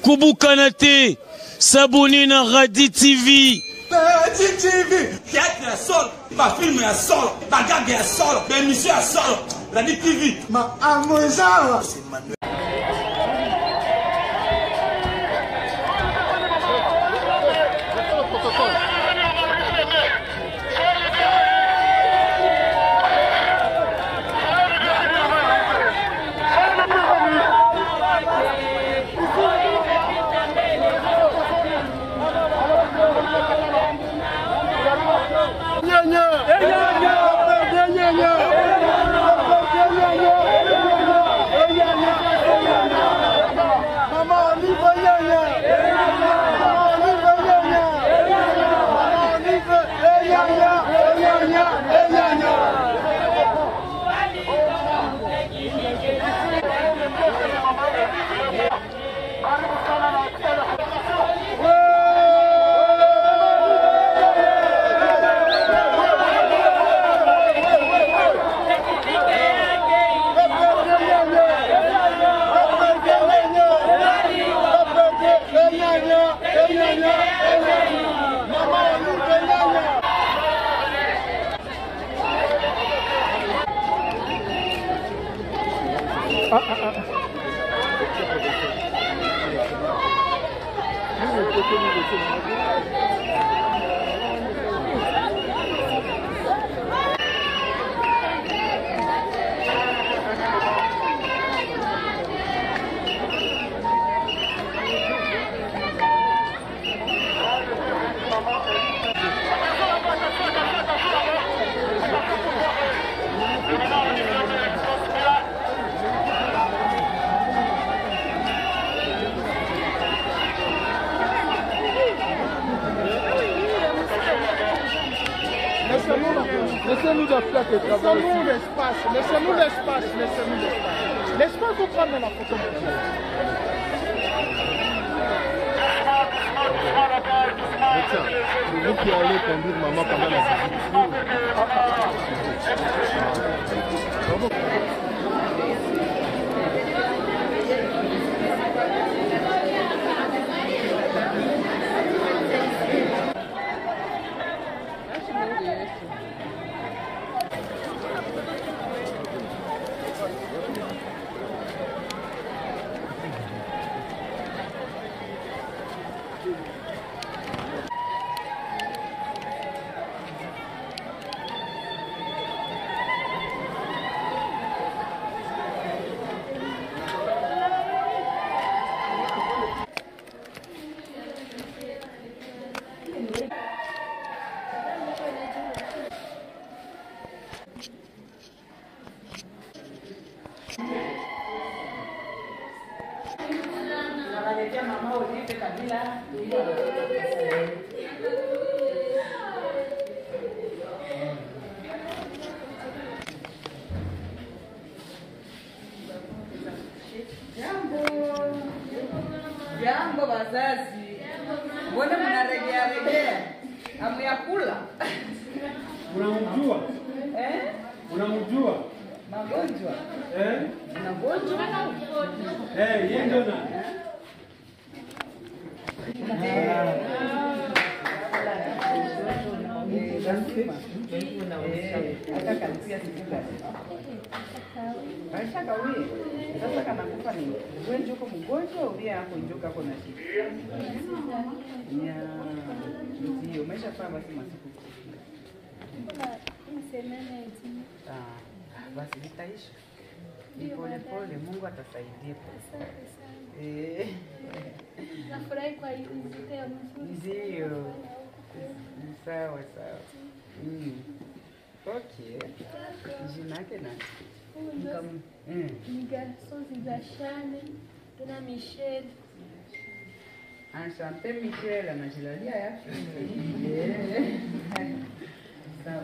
Koubou Kanate, Saboni na Radi TV. Radi TV, théâtre ya solo, ma film ya solo, ma gag ya solo, ma émission ya solo, Radi TV. Ma amour. Laissez-nous la plaque de travail. Laissez-nous l'espace, laissez-nous l'espace, laissez-nous l'espace. L'espace pour prendre la photo. C'est vous qui allez conduire maman pendant la visite. Jambo wazazi, mbona mnaregea regea? Hamyakula? Unamjua? Unamjua? Magonjwa? Magonjwa? Yeye ndio na. Maisha kawie. Sasa kana kufa ni wewe ndio uko mgonjwa au yeye hapo ndio kako na shida? Ndio umeshafaa basi masiku. Basi vitaisha. Pole pole, Mungu atasaidia. Nafurahi kwa hiyo viziti ya mzuri. Ndio. Sawa sawa. Okay. Jina yake nani? Ni garçon Zigashane, tuna Michel. Enchanté Michel, anajilalia yake. Sawa.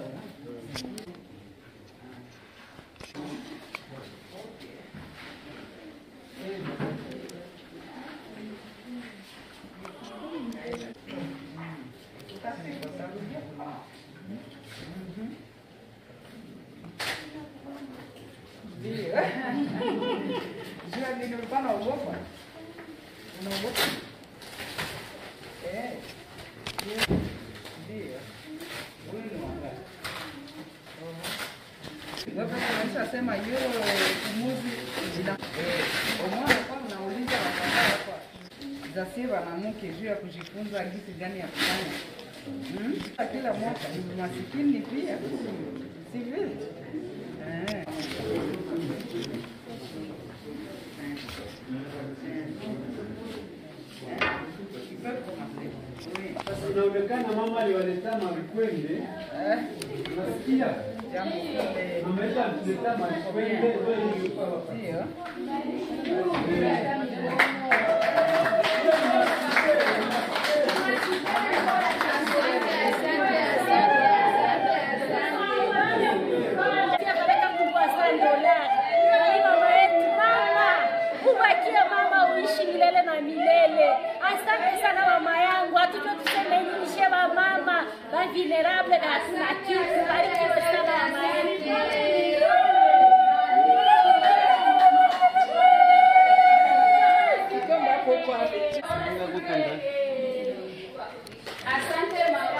Ndio. Jua nini ulikuwa unaogopa? Unaogopa? Ndio. Wewe ni wangapi? Sasa tunasema hiyo kumuzi jina. Omwana kwa unauliza wakati hapa. Zasiba na mke juu ya kujifunza jinsi gani ya kufanya. Kila mwaka ni masikini pia. Si vile? Sasa inaonekana mama aliwaleta mavikwende. Unasikia? Jambo kile. Mama yetu alileta mavikwende Ndio. Milele na milele. Asante sana mama yangu. Hatujua tuseme nini shema mama. Ba vulnerable na hatuna kitu. Barikiwe sana mama yangu. Asante mama.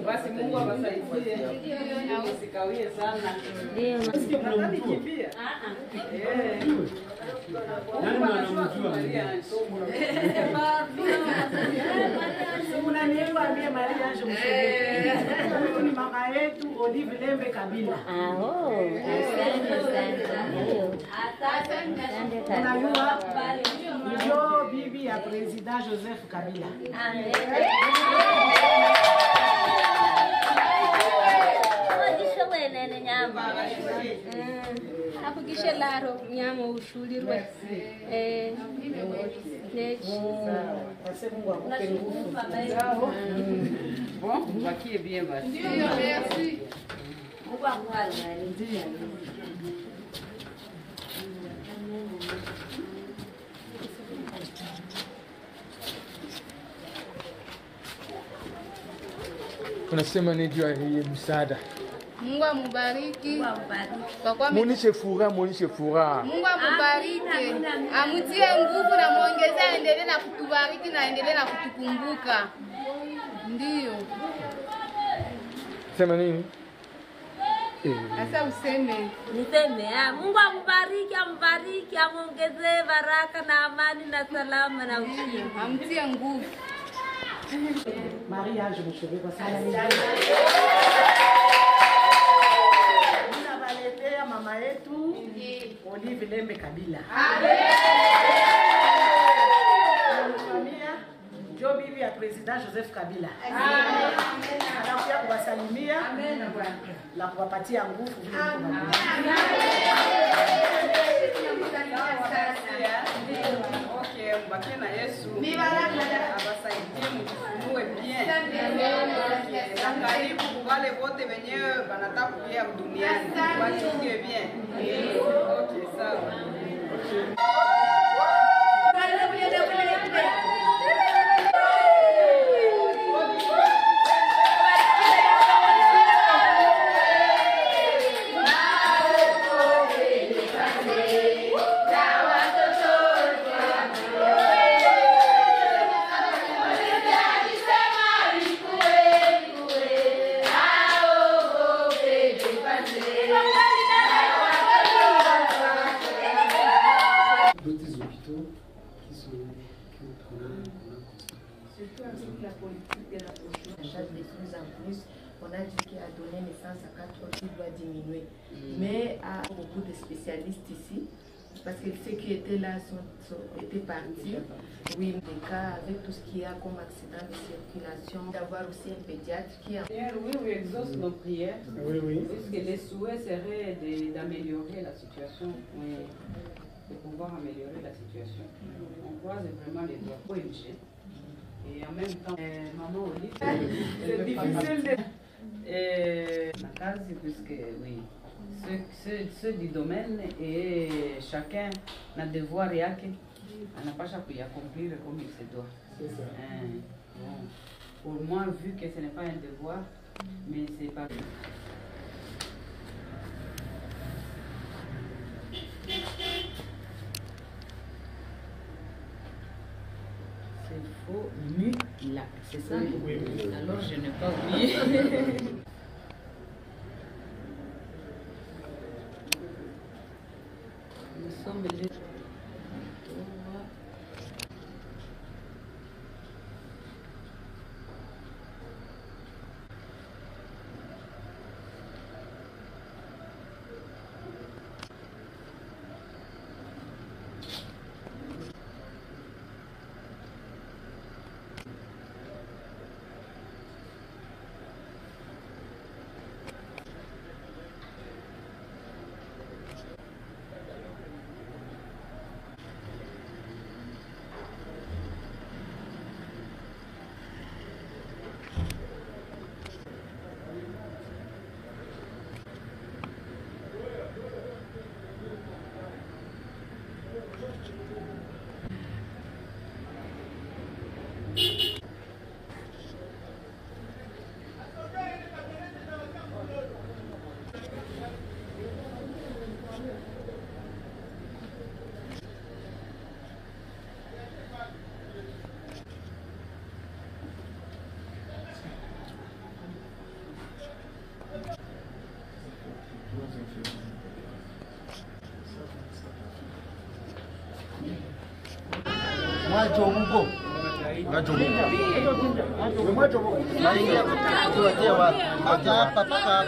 Basi Mungu awasaidie. Usikawie sana. Ndio. Nadhani kipia. Nani mnamjua? Unaniambia Maria Ange Msogea. Huyu ni mama yetu Olive Lembe Kabila. Asante sana. Ndio. Asante sana. Unajua ndio bibi ya President Joseph Kabila. Amen. Nene nyama. Hapo kisha laro nyama ushulirwe. Basi Mungu akupe nguvu. Bon, wakie bien basi. Ndio, merci. Mungu akubariki. Unasema ni jua hii msaada. Mungu amubariki. Kwa kuwa Muoneshe furaha. Mungu amubariki. Amutie nguvu na muongeze aendelee na kutubariki na aendelee na kutukumbuka. Ndio. Sema nini? Sasa useme. Niseme, Mungu amubariki, amuongezee baraka na amani na salama na ushindi. Amtie nguvu. Maria Ange Msogea kwa sana. Tunawaletea mama yetu Olive Lembe Kabila. Amen. Joseph Kabila. Anakuja kuwasalimia na kuwapatia nguvu. Okay, mbaki na Yesu. Abasaidie mfunue bien. Na karibu wale wote wenyewe wanataka kuja duniani. Wachunge bien. Okay, sawa. On a dit qu'il a donné naissance à 4 autres, il doit diminuer. Mais à beaucoup de spécialistes ici, parce que ceux qui étaient là étaient partis. Oui, des cas avec tout ce qu'il y a comme accident de circulation, d'avoir aussi un pédiatre qui a... Oui, exauce nos prières. Oui. Puisque les souhaits seraient d'améliorer la situation, de pouvoir améliorer la situation. On croise vraiment les doigts. ONG. Et en même temps, maman Olive, c'est difficile de... La case, puisque oui, ceux du domaine et chacun a devoir yake, anapasha kuyaaccomplir comme il se doit. Bon. Pour moi, vu que ce n'est pas un devoir, mais c'est pas... C'est faux, là, c'est ça? Oui. Alors je n'ai pas oublié. Nous sommes les...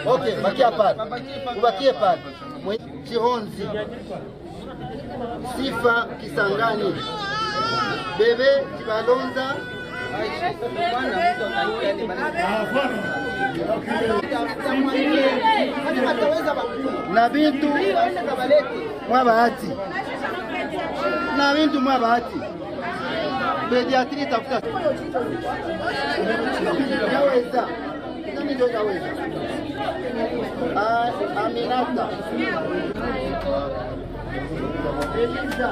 Okay, bakia pale. Ubakie pale. Chihonzi. Sifa Kisangani. Bebe Kibalonza. Na bintu mwa bahati. Na bintu mwa bahati. Pediatri tafuta. Yaweza. Nani ndio yaweza? Aminata. Elisa.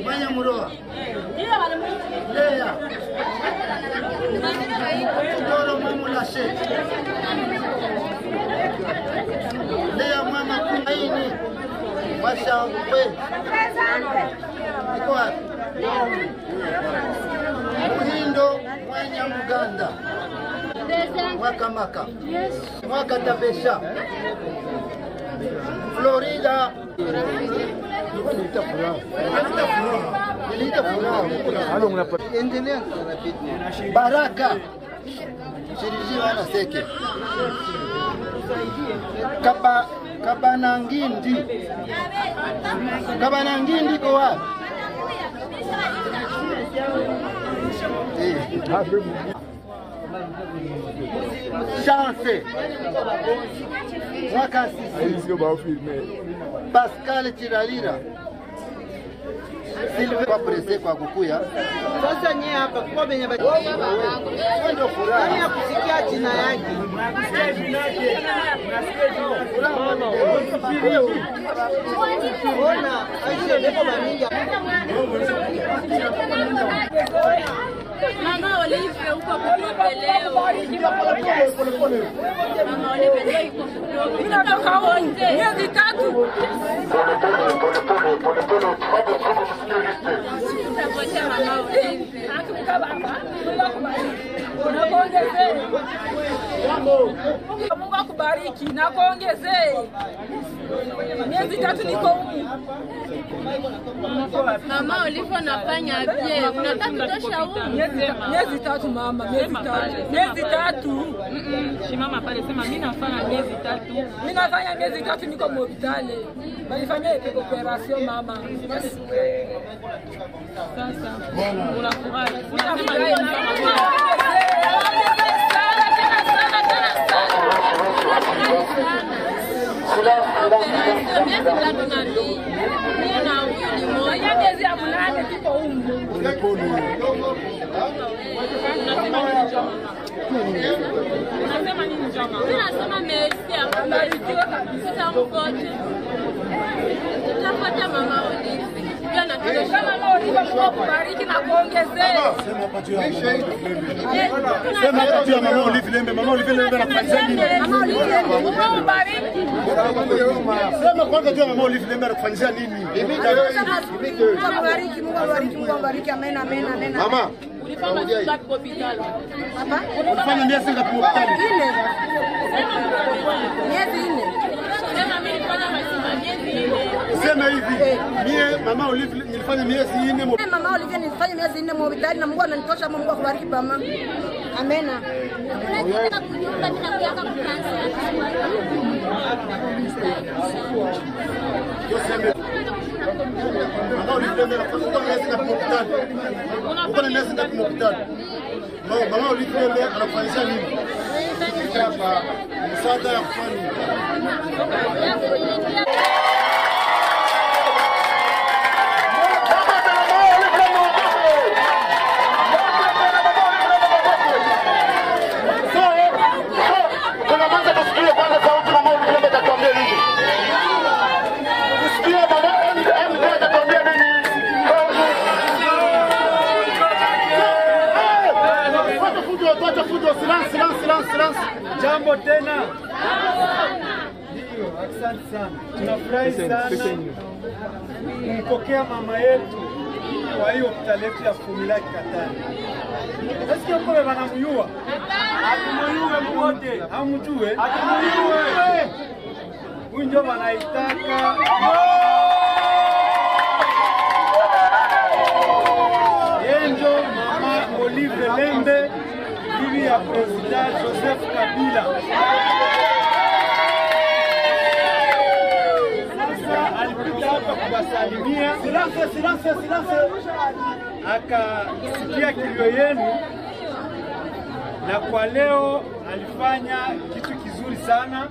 Manya Muroa. Lea. Ndoro Mamula Sheikh. Lea mama Kumaini. Washangwe. Iko wapi? Muhindo Mwanya Muganda. Maka Mwaka Tabesha. Florida. Endelea. Baraka. Shirijiwa na Seke. Kabanangindi. Kabanangindi kwa wapi? Chance. Mwakasisi. Pascal Chiralira. Silve kwa prese kwa kukuya. Sasa nye hapa kwa benye bati. Ndio furaha. Nani kusikia jina yake? Unasikia jina yake. Ona, aje leo bamingi. Mama Olive huko kutembelea. Mama Olive yuko kutoka. Ninatoka nje. Miezi 3. Tapotea Mama Olive. Hatukababa. Mungu akubariki na kuongezee. Miezi 3 niko huko. Mama Olive nafanya bie. Unataka kutosha huko? Miezi 3 mama, miezi 3. Miezi 3. Shimama pale sema mimi nafanya miezi 3. Mimi nafanya miezi 3 niko hospitali. Walifanya operation mama. Sasa unafurahi. Unasema nini Joma? Unasema merci akubarikiwe kabisa mkoje. Tutafuata Mama Olive. Kama Olive Mungu akubariki na kuongezee. Sema kwa jua Mama Olive Lembe, Mama Olive Lembe anafanya nini? Mama Olive Lembe Mungu akubariki. Sema kwanza jua Mama Olive Lembe anafanya nini? Mungu akubariki, Mungu akubariki, Mungu akubariki. Amen, amen, amen. Mama, Ulifanya miezi ngapi hospitali? Baba? Ulifanya miezi ngapi hospitali? 4. Miezi 4. Sema mimi nilifanya miezi 4. Sema hivi, mie Mama Olive nilifanya miezi 4. Mama Olive nilifanya miezi 4 hospitali na Mungu ananitosha. Mungu akubariki mama. Amen. Unataka kunyumba mimi nakuja kukansa. Mama Olive Lembe anafanya miezi ngapi hospitali? Uko na miezi ngapi hospitali? Mama Olive Lembe anafanya nini? Hapa msaada ya kufanya. Jambo tena. Ndio, asante sana. Tunafurahi sana kumpokea mama yetu kwa hiyo hospitali yetu ya Fumila Katani. Nasikia kwa wanamjua. Hatumjue wote. Hamjue? Hatumjue. Huyu ndio wanaitaka. Enjo Mama Olive Lembe, bibi ya President Joseph Kabila. Sasa alipita hapa kuwasalimia. Silence. Akasikia kilio yenu na kwa leo alifanya kitu kizuri sana.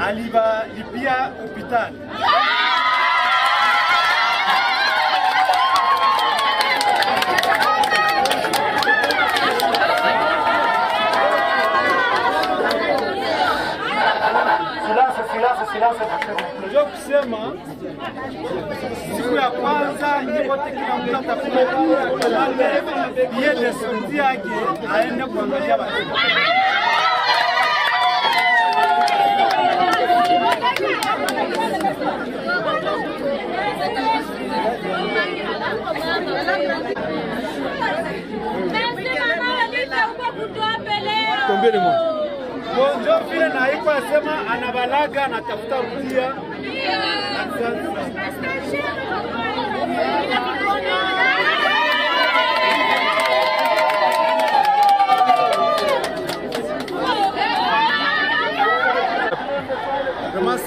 Alibalipia hospitali. Ndio kusema siku ya kwanza nyote kila mtu atafuta yeye sauti yake aende kuangalia watoto. Tombele mo. Ndio vile na iko asema anabalaga anatafuta kutia. Vraiment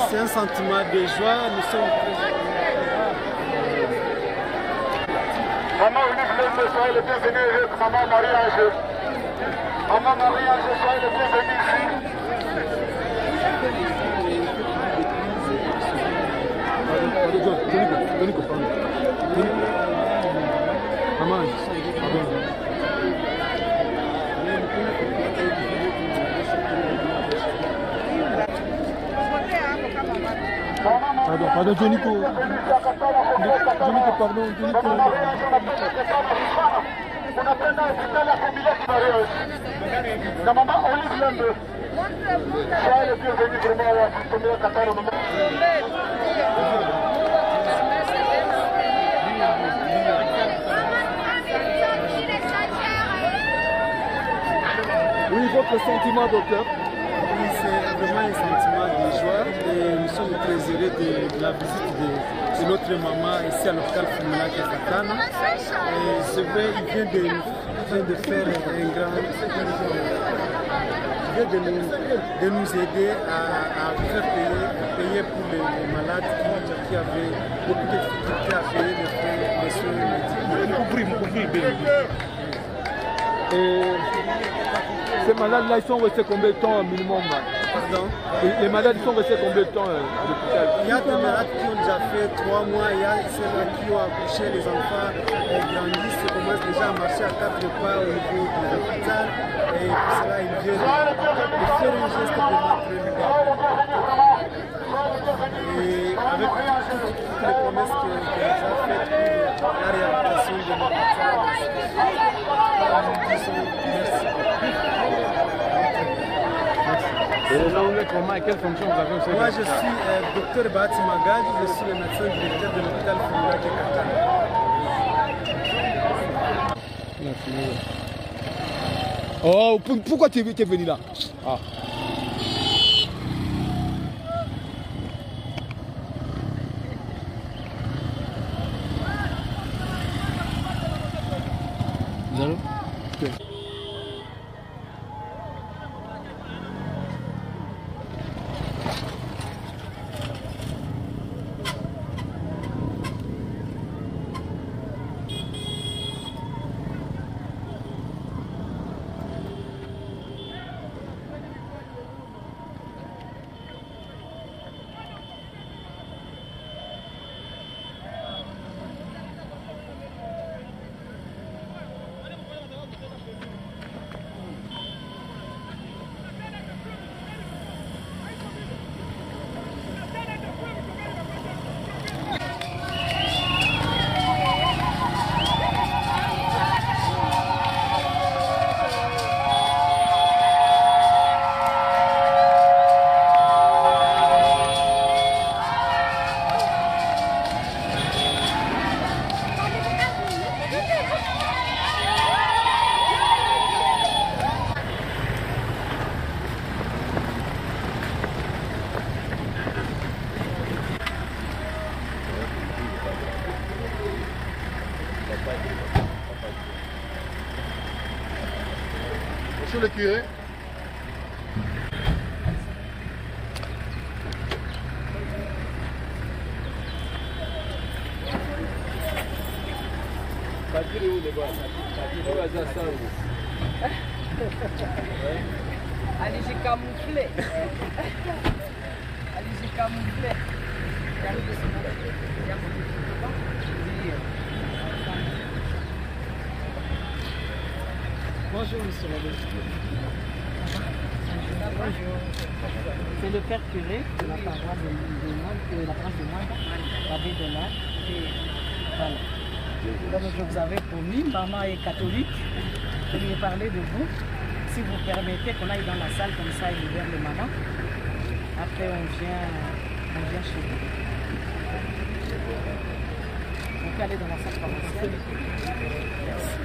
c'est un sentiment de joie, nous sommes Maman Olive Lembe, soyez le bienvenu avec Maman Marie-Ange. Maman Marie-Ange, soyez le bienvenu ici. Pardon, Jonico. Jonico, pardon, Jonico. La maman Olive Lembe. Soyez le bienvenu vraiment à la première Qatar. Oui, votre sentiment, docteur? Oui, c'est vraiment un sentiment de joie et nous sommes très heureux de la visite de notre maman ici à l'hôpital Fumila Katana. Et c'est vrai, il vient de faire un grand... Il vient de nous aider à faire payer pour les malades qui avaient beaucoup de difficultés à payer les soins médicaux. Et ces malades-là, ils sont restés combien de temps minimum? Pardon? Les malades, ils sont restés combien de temps à l'hôpital? Il y a des malades qui ont déjà fait 3 mois, il y a ceux-là qui ont accouché, les enfants grandissent, ils commencent déjà à marcher à 4 pas au niveau de l'hôpital. Et pour cela, ils viennent de faire un geste vraiment très bien. Et avec toutes les promesses qu'ils ont faites pour la réhabilitation de l'hôpital, Et là, on est comment et quelle fonction vous avez au sein? Moi, je suis docteur Bahati Magadji, je suis le médecin directeur de l'hôpital Fumila Katana. Oh, pourquoi tu es venu là? Ah. Allô? Okay. Monsieur le curé. Alijikamufle. Alijikamufle. Bonjour, monsieur l'abbé. C'est le père curé de la paroisse de la France de Manda, l'abbé de l'Arc. Voilà. Donc je vous avais promis, maman est catholique, je lui ai parlé de vous. Si vous permettez qu'on aille dans la salle comme ça et libère le maman, après on vient chez vous. On peut aller dans la salle paroissiale. Merci.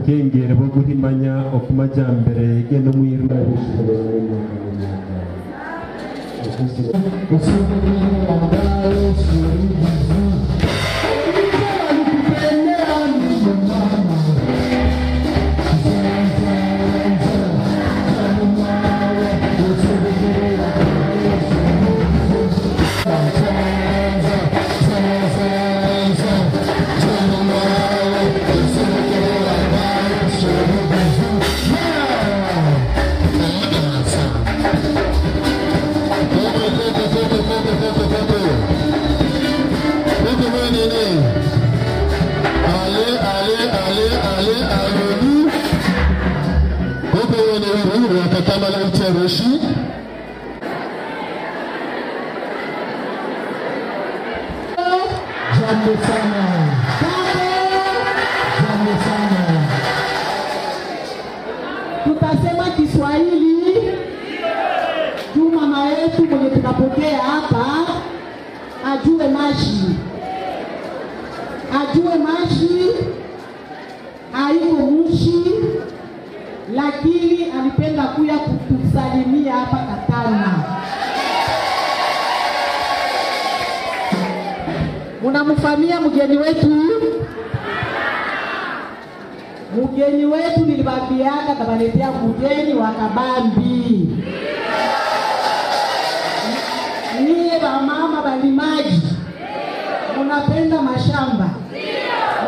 ubukengere bwo guhimanya okumajambere gendo mwiru Tutasema Kiswahili tu, mama yetu mwenye tunapokea hapa ajue maji, haiko mushi, lakini alipenda kuya kutusalimia hapa Katana. Munamufamia mgeni wetu? Mgeni wetu nilibambiaka tabaletea mgeni wa kabambi. Niye ba mama balimaji, munapenda mashamba,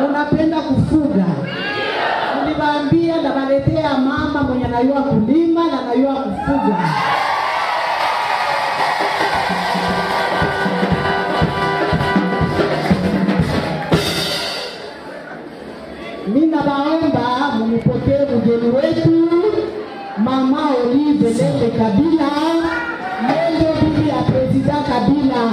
munapenda kufuga. Nilibambia tabaletea mama mwenye anayua kulima na anayua kufuga. Mina baomba mupokee mgeni wetu Mama Olive Lembe Kabila, yeye bibi ya President Kabila.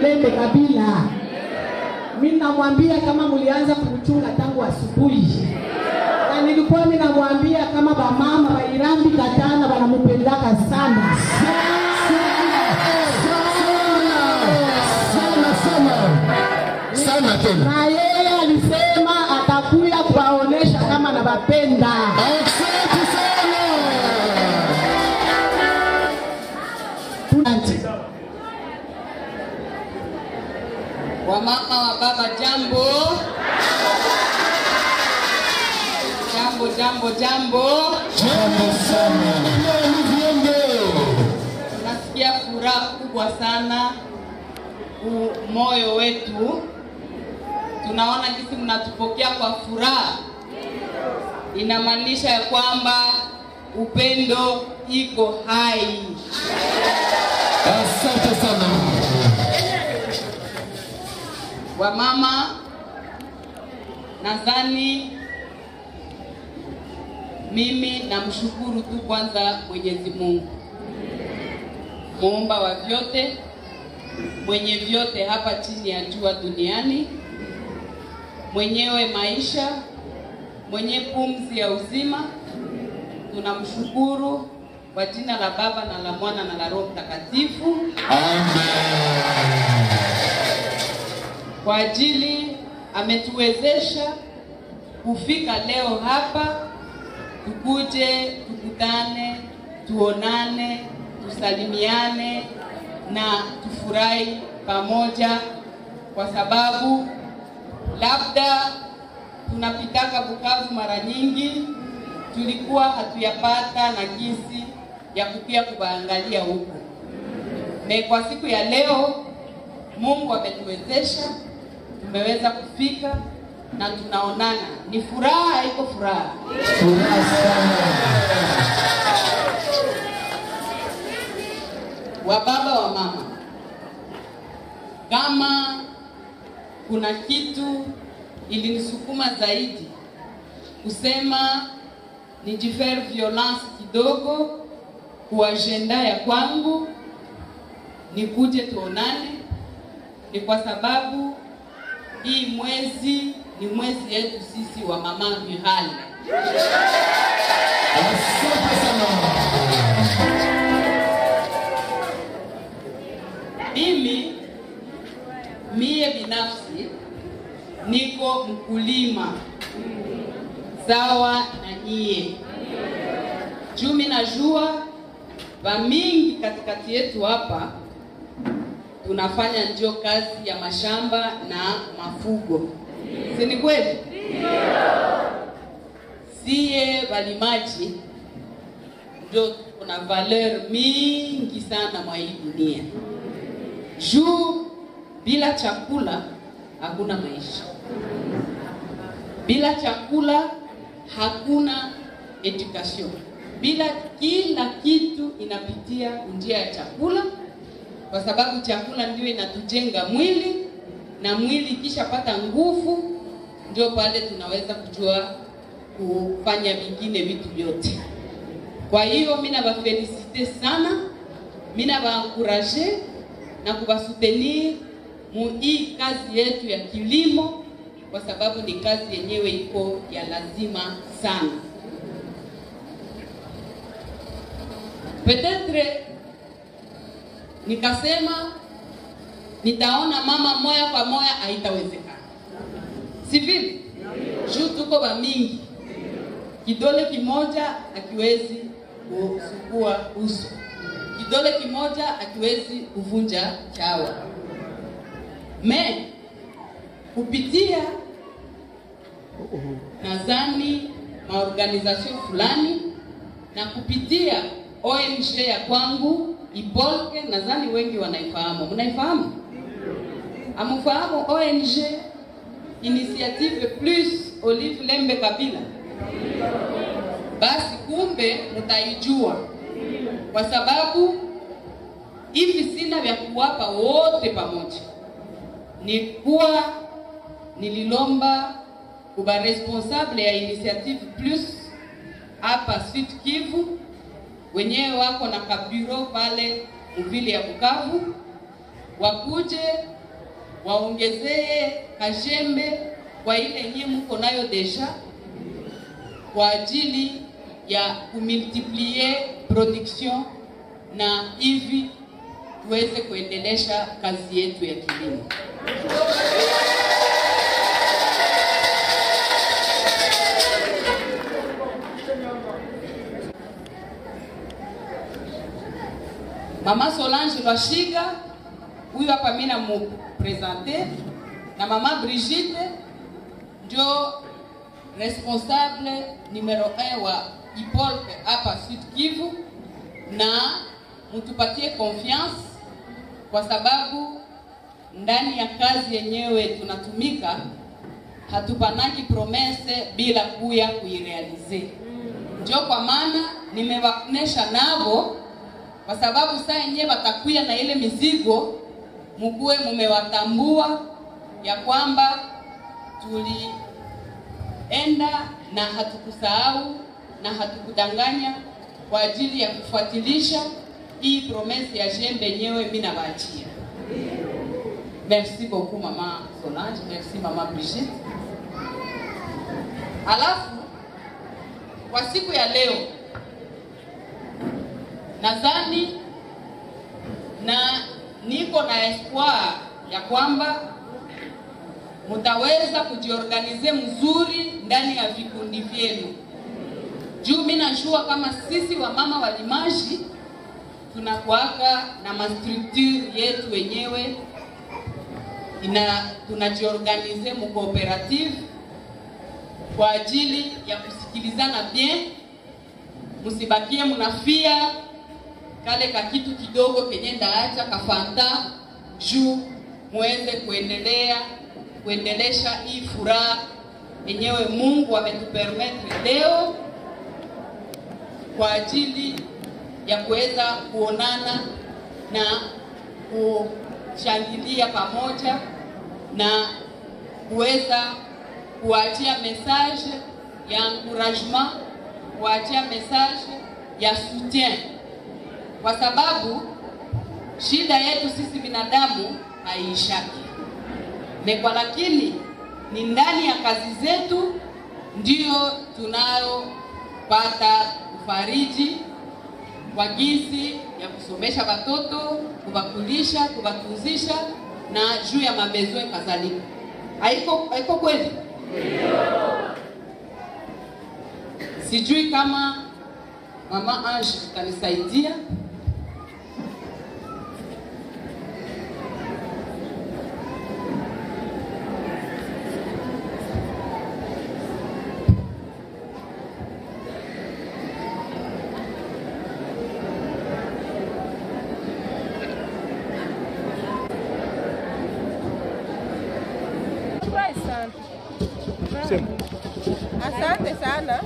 Lembe Kabila. Mimi namwambia kama mulianza kumchunga tangu asubuhi. Na nilikuwa mimi namwambia kama ba mama ba Irambi Katana wanamupendaka sana. Sana tena. Na yeye alisema atakuja kuwaonesha kama anawapenda. Asante sana. Wamama wa baba jambo. Jambo jambo jambo. Jambo sana. Nasikia furaha kubwa sana moyo wetu. Tunaona jinsi mnatupokea kwa furaha. Inamaanisha ya kwamba upendo iko hai. Asante sana. Wamama, nadhani mimi namshukuru tu kwanza Mwenyezi Mungu, muumba wa vyote, mwenye vyote hapa chini ya jua duniani, mwenyewe maisha, mwenye pumzi ya uzima. Tunamshukuru kwa jina la Baba na la Mwana na la Roho Mtakatifu. Amen. Kwa ajili ametuwezesha kufika leo hapa, tukuje, tukutane, tuonane, tusalimiane na tufurahi pamoja, kwa sababu labda tunapitaka Bukavu mara nyingi, tulikuwa hatuyapata na jinsi ya kupia kubaangalia huko. Na kwa siku ya leo Mungu ametuwezesha, tumeweza kufika na tunaonana. Ni furaha, iko furaha. Furaha sana. Wa baba wa mama, kama kuna kitu ilinisukuma zaidi kusema nijifere violence kidogo kwa agenda ya kwangu nikuje tuonane, ni kwa sababu hii mwezi ni mwezi yetu sisi wa mama Rurale. Asante sana. Mie binafsi niko mkulima sawa na nyie. Jumi najua mingi katikati yetu hapa tunafanya ndio kazi ya mashamba na mafugo. Si ni kweli? Sie walimaji ndio kuna valeur mingi sana mwa hii dunia. Juu bila chakula hakuna maisha. Bila chakula hakuna education. Bila kila kitu inapitia njia ya chakula, kwa sababu chakula ndio inatujenga mwili, na mwili kisha pata nguvu ndio pale tunaweza kujua kufanya vingine vitu vyote. Kwa hiyo mimi nawafelicite sana, mimi nawaencourager na kuwasoutenir hii kazi yetu ya kilimo, kwa sababu ni kazi yenyewe iko ya lazima sana. Peut-être nikasema nitaona mama moya kwa moya haitawezekana. Si vile? Juu tuko ba mingi. Kidole kimoja hakiwezi kusukua uso. Kidole kimoja hakiwezi kuvunja chawa. Kupitia nadhani maorganization fulani na kupitia ONG ya kwangu Ipolke, nadhani wengi wanaifahamu. Mnaifahamu? Amufahamu ONG Initiative Plus Olive Lembe Kabila? Basi kumbe mtaijua, kwa sababu hivi sina vya kuwapa wote pamoja. Nililomba kuba responsable ya Initiative Plus hapa Sud Kivu, wenyewe wako na kabiro pale mvili ya Bukavu, wakuje waongezee kajembe kwa ile yenyewe mko nayo deja, kwa ajili ya kumultiplier production na hivi tuweze kuendelesha kazi yetu ya kilimo. Mama Solange Lwashiga, huyu hapa mimi namupresente, na mama Brigitte ndio responsable numero 1 wa Ipolke hapa Sud Kivu, na mtupatie confiance, kwa sababu ndani ya kazi yenyewe tunatumika, hatupanaki promese bila kuya kuirealize. Ndio kwa maana nimewakunesha navo, kwa sababu saa yenyewe watakuya na ile mizigo, mkuwe mumewatambua ya kwamba tulienda na hatukusahau na hatukudanganya kwa ajili ya kufuatilisha hii promese ya jembe yenyewe mimi nawaachia. Merci beaucoup Mama Solange, merci Mama Brigitte. Alafu kwa siku ya leo nadhani na niko na espoir ya kwamba mutaweza kujiorganize mzuri ndani ya vikundi vyenu. Juu mimi najua kama sisi wa mama walimaji tunakuaka na mastructure yetu wenyewe, tunajiorganize mu cooperative kwa ajili ya kusikilizana bien, msibakie mnafia kale ka kitu kidogo kenye ndaacha kafanta juu muweze kuendelesha hii furaha yenyewe Mungu ametupermettre leo kwa ajili ya kuweza kuonana na kushangilia pamoja na kuweza kuachia message ya encouragement, kuachia message ya soutien, kwa sababu shida yetu sisi binadamu haishaki. Kwa lakini ni ndani ya kazi zetu ndio tunayopata kufariji kwa jinsi ya kusomesha watoto, kubakulisha, kubatunzisha na juu ya mabezwe kadhalika. Haiko kweli? Sijui kama Mama Ange utanisaidia. Asante sana.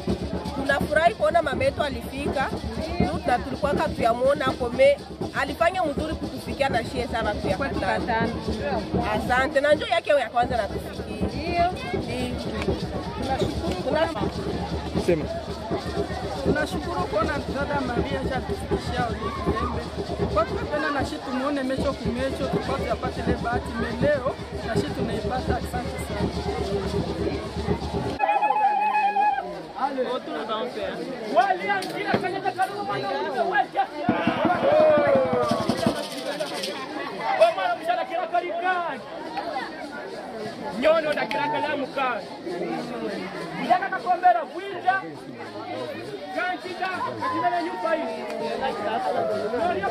Tunafurahi kuona mama yetu alifika. Na tulikuwa tuyamuona kome alifanya mzuri kutufikia na shie sana tuyakatana. Asante. Na njoo yake ya kwanza na tufikia. Sema. Tunashukuru kuona dada Maria shatufikishia Olive. Kwa tunapenda na shitu muone mecho kumecho tupate apate ile bahati leo na shitu tunaipata. Asante sana. Nyono na kiraka la mukani ndaka kakombera bwinja kanchita katina na nyumba hii ndio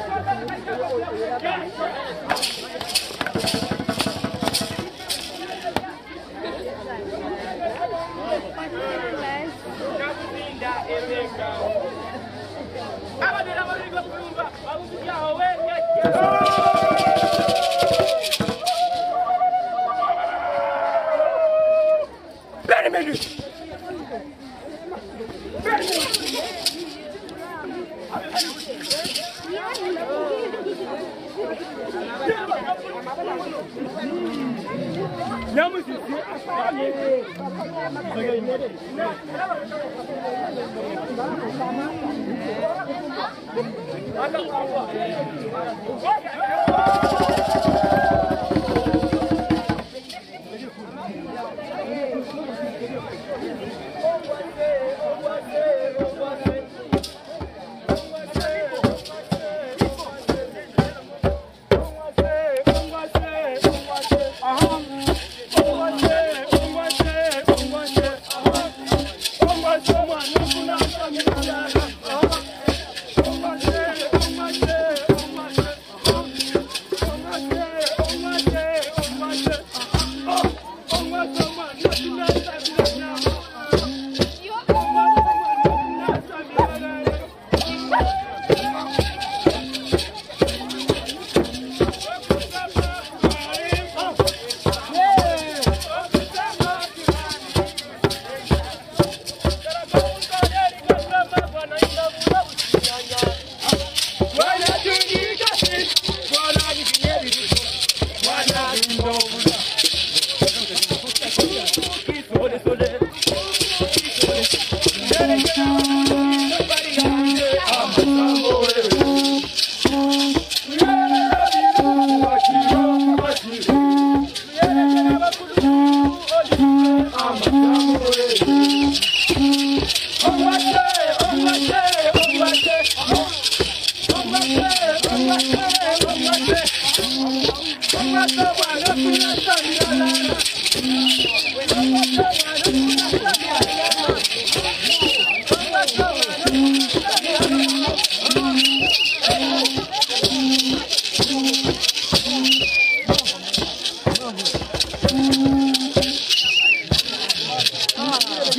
Thank you.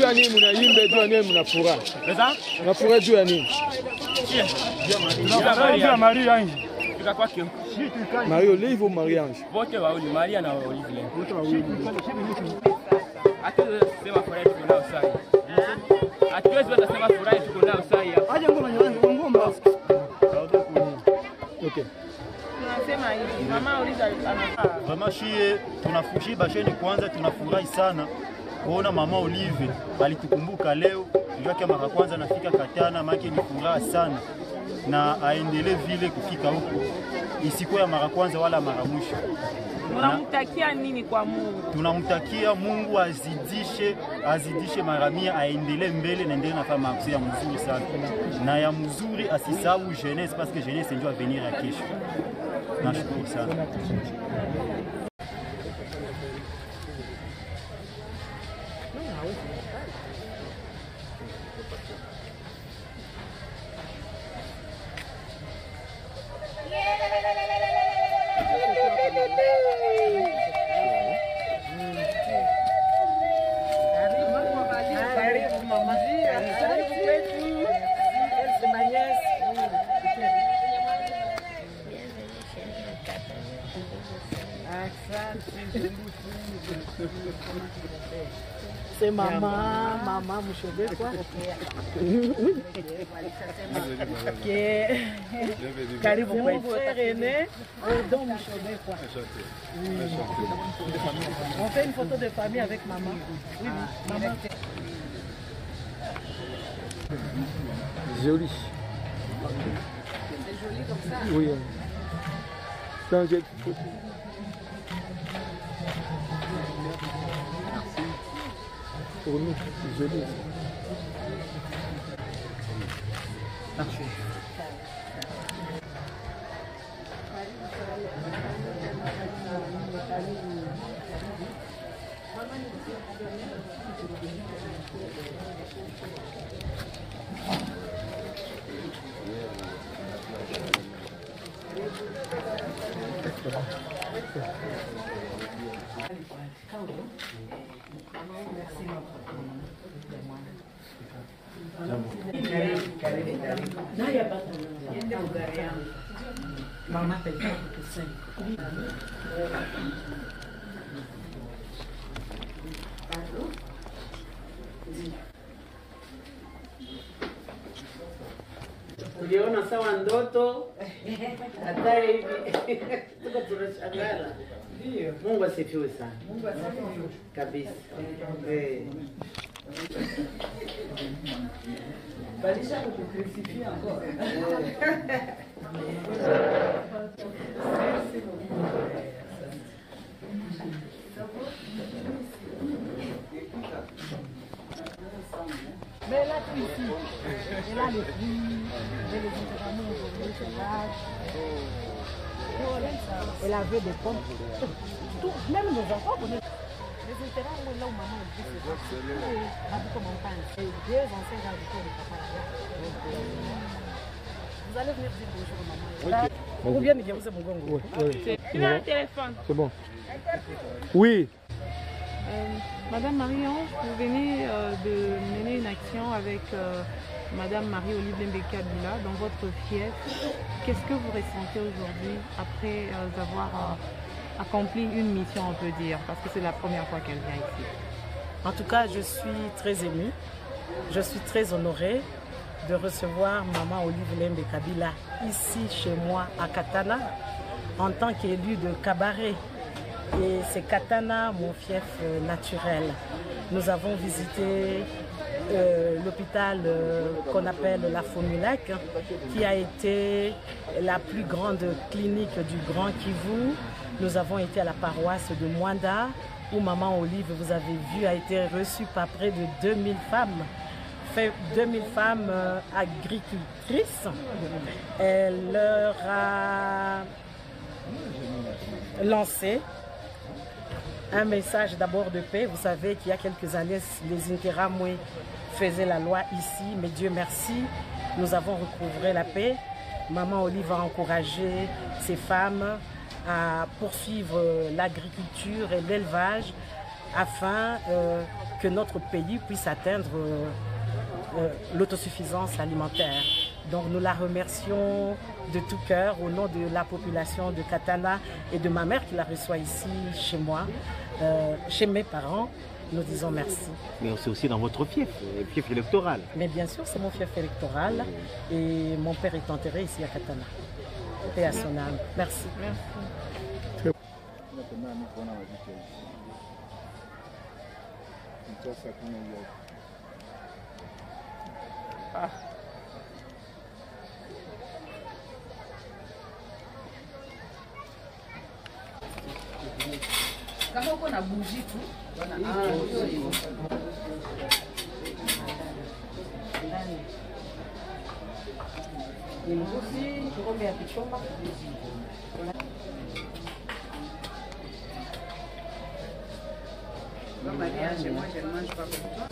ya nini mnaimba juu ya nini mnafurahi? Mnafurahi juu ya nini? Tunafurahi Maria nje. Maria Olive ou Marie-Ange? Wote wawili, Maria na Olive. Wote wawili. Hatuwezi kusema furahi tuko nao sasa. Hatuwezi kusema furahi tuko nao sasa. Aje ngoma. Okay. Tunasema hivi, mama Olive anafaa. Mama shie tunafushi basheni kwanza tunafurahi sana kuona mama Olive alitukumbuka leo. Ndio yake mara kwanza nafika Katana, maki ni furaha sana. Na aendelee vile kufika huko. Isikuwa ya mara kwanza wala mara mwisho. Tunamtakia nini kwa Mungu? Tunamtakia Mungu azidishe mara 100, aendelee mbele na endelee nafanya makosa ya mzuri sana. Na ya mzuri asisahau jeunesse parce que jeunesse ndio avenir ya kesho. Nashukuru sana. C'est maman Mouchobé quoi. Karibu mon frère aîné, Odon Mouchobé quoi. On fait une photo de famille avec maman. Oui, maman. Joli. C'est joli comme ça. Oui. Quand j'ai pour nous, c'est joli. Merci. Mama peleka kutusanya. Uliona sawa ndoto hata hivi tuko tunashangaa. Ndio. Mungu asifiwe sana. Mungu asifiwe kabisa. Balisha kukukrifia encore. Mais là, tout ici, et là, les fruits, et les intégrations aujourd'hui, c'est là. Elle avait des pommes. Tout, même nos enfants connaissent. Les intérêts, là où maman est dit, c'est ça. Comme on pense. Et deux anciens agriculteurs de papa là-bas. Vous allez venir dire bonjour maman. Ou bien nigeuze mgongo. Tu as un téléphone. C'est bon. Oui. Madame Marie-Ange, vous venez de mener une action avec Madame Marie-Olive Lembe Kabila dans votre fief. Qu'est-ce que vous ressentez aujourd'hui après avoir accompli une mission, on peut dire, parce que c'est la première fois qu'elle vient ici? En tout cas, je suis très émue. Je suis très honorée de recevoir Maman Olive Lembe Kabila ici chez moi à Katana en tant qu'élue de Kabaré. Et c'est Katana, mon fief naturel. Nous avons visité l'hôpital qu'on appelle la Fomulac, qui a été la plus grande clinique du Grand Kivu. Nous avons été à la paroisse de Mwanda, où Maman Olive, vous avez vu, a été reçue par près de 2000 femmes. 2000 femmes agricultrices. Elle leur a lancé un message d'abord de paix. Vous savez qu'il y a quelques années, les Interamwe faisaient la loi ici, mais Dieu merci, nous avons recouvré la paix. Maman Olive a encouragé ces femmes à poursuivre l'agriculture et l'élevage afin que notre pays puisse atteindre l'autosuffisance alimentaire. Donc nous la remercions de tout cœur au nom de la population de Katana et de ma mère qui la reçoit ici chez moi, chez mes parents. Nous disons merci. Mais c'est aussi dans votre fief électoral. Mais bien sûr, c'est mon fief électoral et mon père est enterré ici à Katana. Paix à son âme. Merci. Merci. Ah. Kama uko na bougie tu, ngombe ya kichoma. Mariage, moi je ne mange pas comme toi.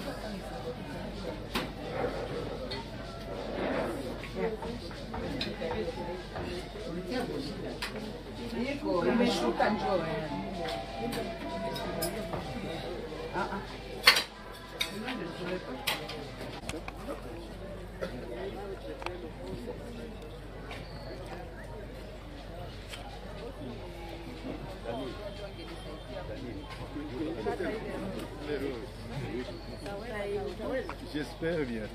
Iko imeshuka njoo. J'espère bien.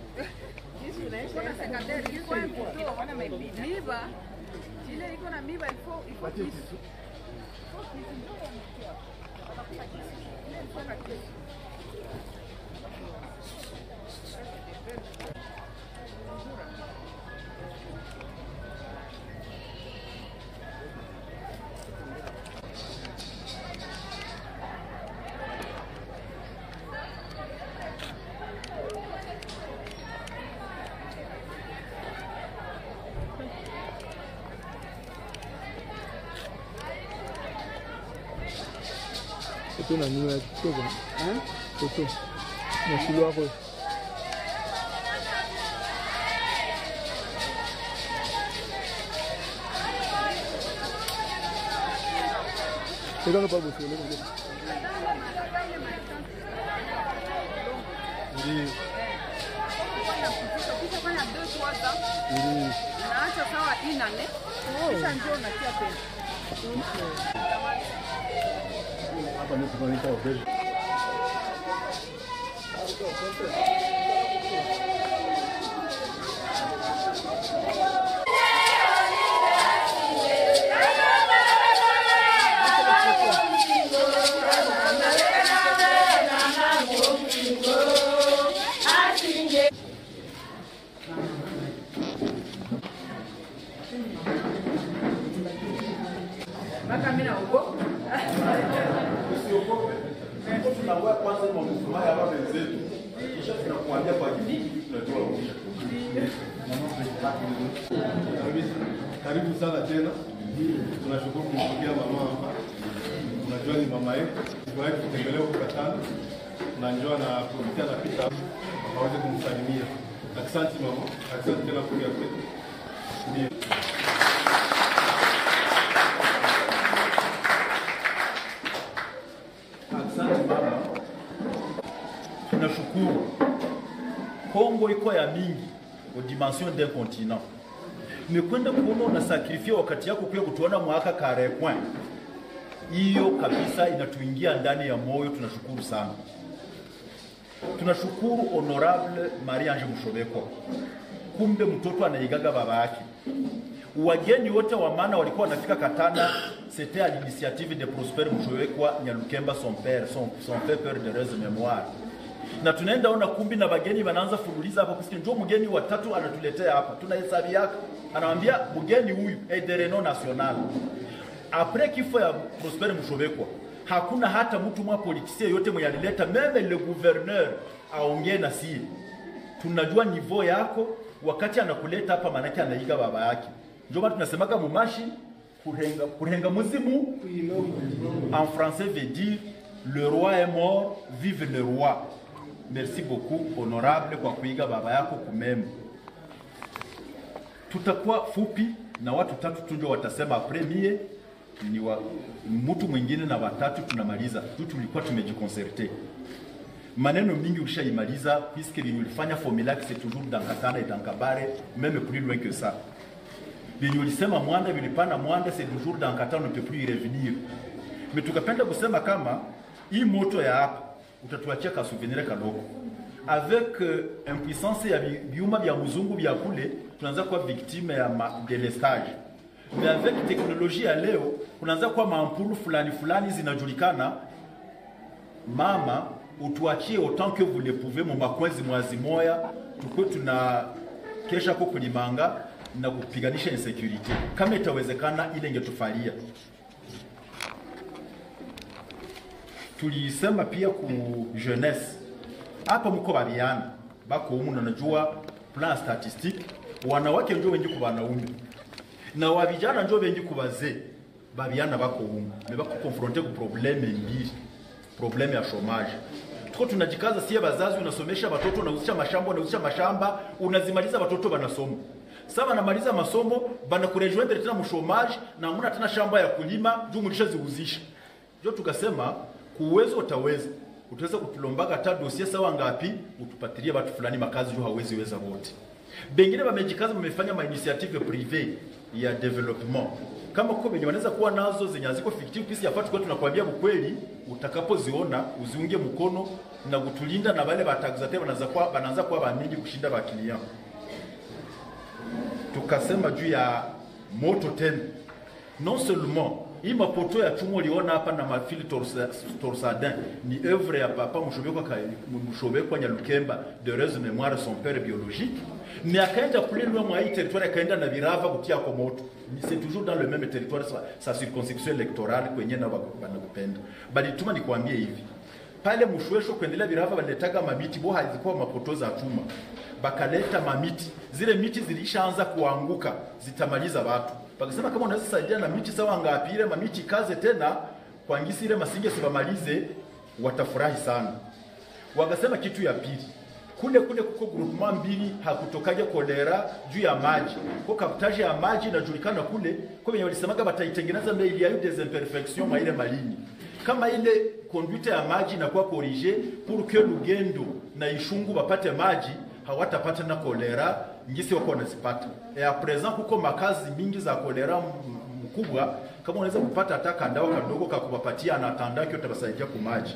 Photo na niwa kidogo. Photo. Na shilo hapo. Ndio na babu sio leo. Ndio. Naacha sawa inane. Kisha njoo natia tena. Hapa ni tunaita hotel. Mpaka mimi naogopa. Tunakuwa kwanza ni msumari hapa wenzetu. Kisha tunakuambia kwa kifupi tunatoa ruhusa. Karibu sana tena. Tunashukuru kumpokea mama hapa. Unajua ni mama yetu. Kwa hiyo tutembelea huko Katana. Tunanjua na kupitia na pita waweze kumsalimia. Asante mama. Asante tena kwa kwetu. Ndio. Tunashukuru Kongo iko ya mingi au dimension d'un continent. Nimekwenda kuona unasakrifia wakati yako kuja kutuona mwaka kare point. Hiyo kabisa inatuingia ndani ya moyo, tunashukuru sana. Tunashukuru Honorable Marie-Ange Mushobeko. Kumbe mtoto anaigaga baba yake. Wageni wote wa maana walikuwa wanafika Katana, c'était à l'initiative de Prosper Mushobekwa Nyalukemba son père, son père d'heureuse mémoire. Na tunaenda ona kumbi na bageni wanaanza fululiza hapa kusikia njoo mgeni wa tatu anatuletea hapa. Tunahesabu yake. Anamwambia mgeni huyu de renom national. Après kifo ya Prosper Mushobekwa, hakuna hata mtu mwa politicien yote mwenye alileta meme le gouverneur aongee na si. Tunajua niveau yako wakati anakuleta hapa manake anaiga baba yake. Ndio maana tunasemaka mumashi kurenga muzimu en français veut dire le roi est mort, vive le roi. Merci beaucoup honorable kwa kuiga baba yako kumeme. Tutakuwa fupi na watu tatu tu ndio watasema premier mtu mwingine na watatu tunamaliza. Tu tulikuwa tumejiconserte. Maneno mingi ulishaimaliza puisque ulifanya formula que c'est toujours dans Katana et dans Kabare, même plus loin que ça. Binyo ulisema Mwanda vilipana Mwanda, c'est toujours dans Katana, on ne peut plus y revenir. Mais tukapenda kusema kama hii moto ya hapa utatuachia ka souvenir kadogo. Avec impuissance ya biuma vya mzungu vya kule tunaanza kuwa victime ya delestage. Mais avec technologie ya leo unaanza kuwa maampulu fulani zinajulikana. Mama utuachie autant que vous le pouvez mu makwezi mwazi moya tukwe tuna kesha ko kulimanga na kupiganisha insecurity. Kama itawezekana ile ingetufalia. Tulisema pia ku jeunesse. Hapa mko babiana bako umu najua plan statistique wanawake ndio wengi ku wanaume na wabijana ndio wengi ku bazee babiana bako umu mais bako confronter ku problème mbili, problème ya chômage. Tuko tunajikaza sie bazazi, unasomesha watoto, unauzisha mashamba, unazimaliza watoto wanasoma. Sasa wanamaliza masomo bana kurejoindre tena mshomage na hamuna tena shamba ya kulima juu mlishaziuzisha. Ndio tukasema kuuwezo utaweza kutulombaga hata dossier sawa ngapi utupatilie watu fulani makazi juu hawezi weza wote. Bengine wamejikaza wamefanya ma initiative privé ya development. Kama kwa wenye wanaweza kuwa nazo zenye ziko fictive pisi yafatu kwa tunakwambia ukweli, utakapoziona uziunge mkono na kutulinda na wale bataxateur wanaanza kuwa banini kushinda ba client. Tukasema juu ya moto tena. Non seulement hii mapoto ya chumo liona hapa na mafili torsadin ni œuvre ya papa Mushobekwa Nyalukemba de heureuse mémoire son père biologique, mais akaenda plus loin mwa hii territoire akaenda na Birava kutia kwa moto. C'est toujours dans le même territoire sa circonscription électorale kwenye na wanakupenda. Bali tuma nikwambie hivi. Pale Mushwesho kuendelea Birava waletaga mamiti bo hazikuwa mapoto za chuma. Bakaleta mamiti. Zile miti zilishaanza kuanguka, zitamaliza watu. Bakasema kama unaweza saidia na miti sawa ngapi ile mamiti kaze tena kwa ngisi ile masinge sibamalize watafurahi sana. Wakasema kitu ya pili. Kule kuko groupement mbili hakutokaje kolera juu ya maji. Kwa kaptage ya maji inajulikana kule kwa wenye walisemaga bataitengeneza mbele il y a eu des imperfections mwa ile malini. Kama ile conduite ya maji inakuwa corrigée pour que Lugendo na Ishungu bapate maji, hawatapata na kolera ngisi wako wanazipata. À présent kuko makazi mingi za kolera mkubwa, kama unaweza kupata hata kandawa kadogo kakupapatia na tandaki utabasaidia kwa maji.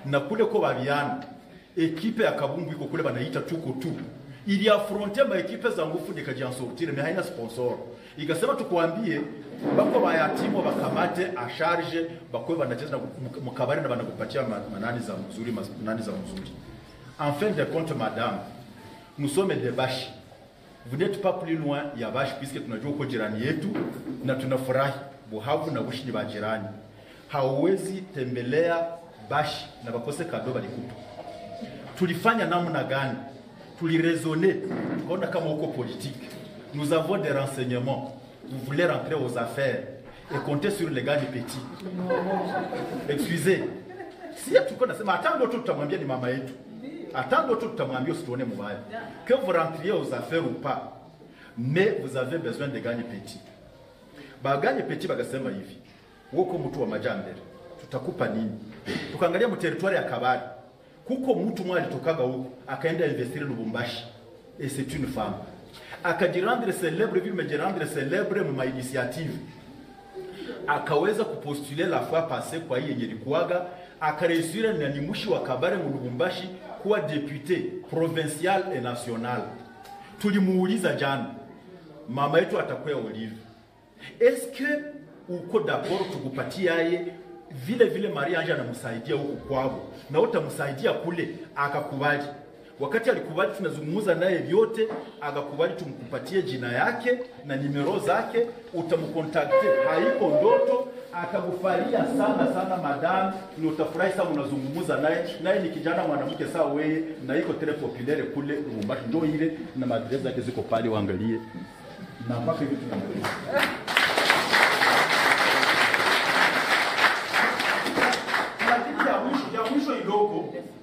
Na kule kwa babiana ekipe ya Kabumbu iko kule banaita tuko tu. Ili affronter ma ekipe za nguvu nikajian sortir mais haina sponsor. Ikasema tukuambie bako bayatimo bakamate a charge bako banacheza mkabari na banakupatia manani za mzuri En fin de compte madame, nous sommes des bâches. Vous n'êtes pas plus loin ya bâche puisque tunajua uko jirani yetu na tunafurahi Buhavu na Bushi ni bajirani. Hauwezi tembelea bâche na bakose kado balikupa. Tulifanya namna gani? Tulirezoner, tukaona kama uko politique. Nous avons des renseignements. Vous voulez rentrer aux affaires et compter sur les gars du petit. Excusez. Si tu connais, mais attends tu tutamwambia ni mama yetu. Attends tu tutamwambia usituone mbaya. Que vous rentriez aux affaires ou pas, mais vous avez besoin de gagner petit. Ba gagner petit bagasema hivi. Woko mtu wa majambere. Tutakupa nini? Tukaangalia mu territoire ya Kabare. Kuko mtu mwa alitokaga huko akaenda investir Lubumbashi et c'est une femme. Akajirendre célèbre vile mejirendre célèbre mu initiative. Akaweza kupostuler la fois passée kwa hii yenye ilikuwaga, akareusira na ni mushi wa Kabare mu Lubumbashi kuwa député provincial et national. Tulimuuliza jana, mama yetu atakuwa Olive. Est-ce que uko d'accord tukupatia yeye vile Maria Anja anamsaidia huko kwao na utamsaidia kule akakubali. Wakati alikubali tunazungumza naye vyote, akakubali tumkupatie jina yake na nimero zake, utamkontakte. Haiko ndoto, akakufalia sana madam, ni utafurahi sana unazungumza naye ni kijana mwanamke sawa wewe na iko tele populaire kule Lubumbashi, ndio ile na madresa zake ziko pale waangalie. Na mpaka hivi tunaangalia.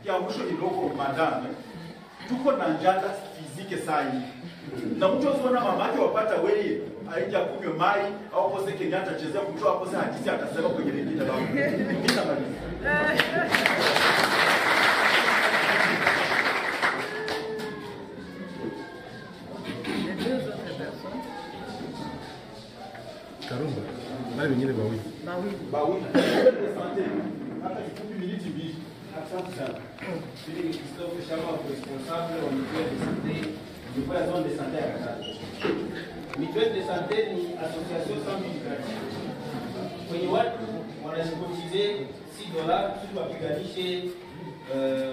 Ya mwisho iloko madame, tuko na njala fizike saa hii. Na mtu asiona mama yake wapata wewe aija kunywa mai au kose Kenyatta achezea kutoa kose hadithi atasema kwenye redio babu. Bila maliza. Karumba, nani wengine bawili? Bawili. Hata kifupi miniti mbili. Asante sana. Mimi ni Christophe Shama, responsable wa mutuelle de santé du la zone de santé ya Katana. Mutuelle de santé ni association sans but lucratif. Kwenye watu wanajikotize $6 ili wapiganishe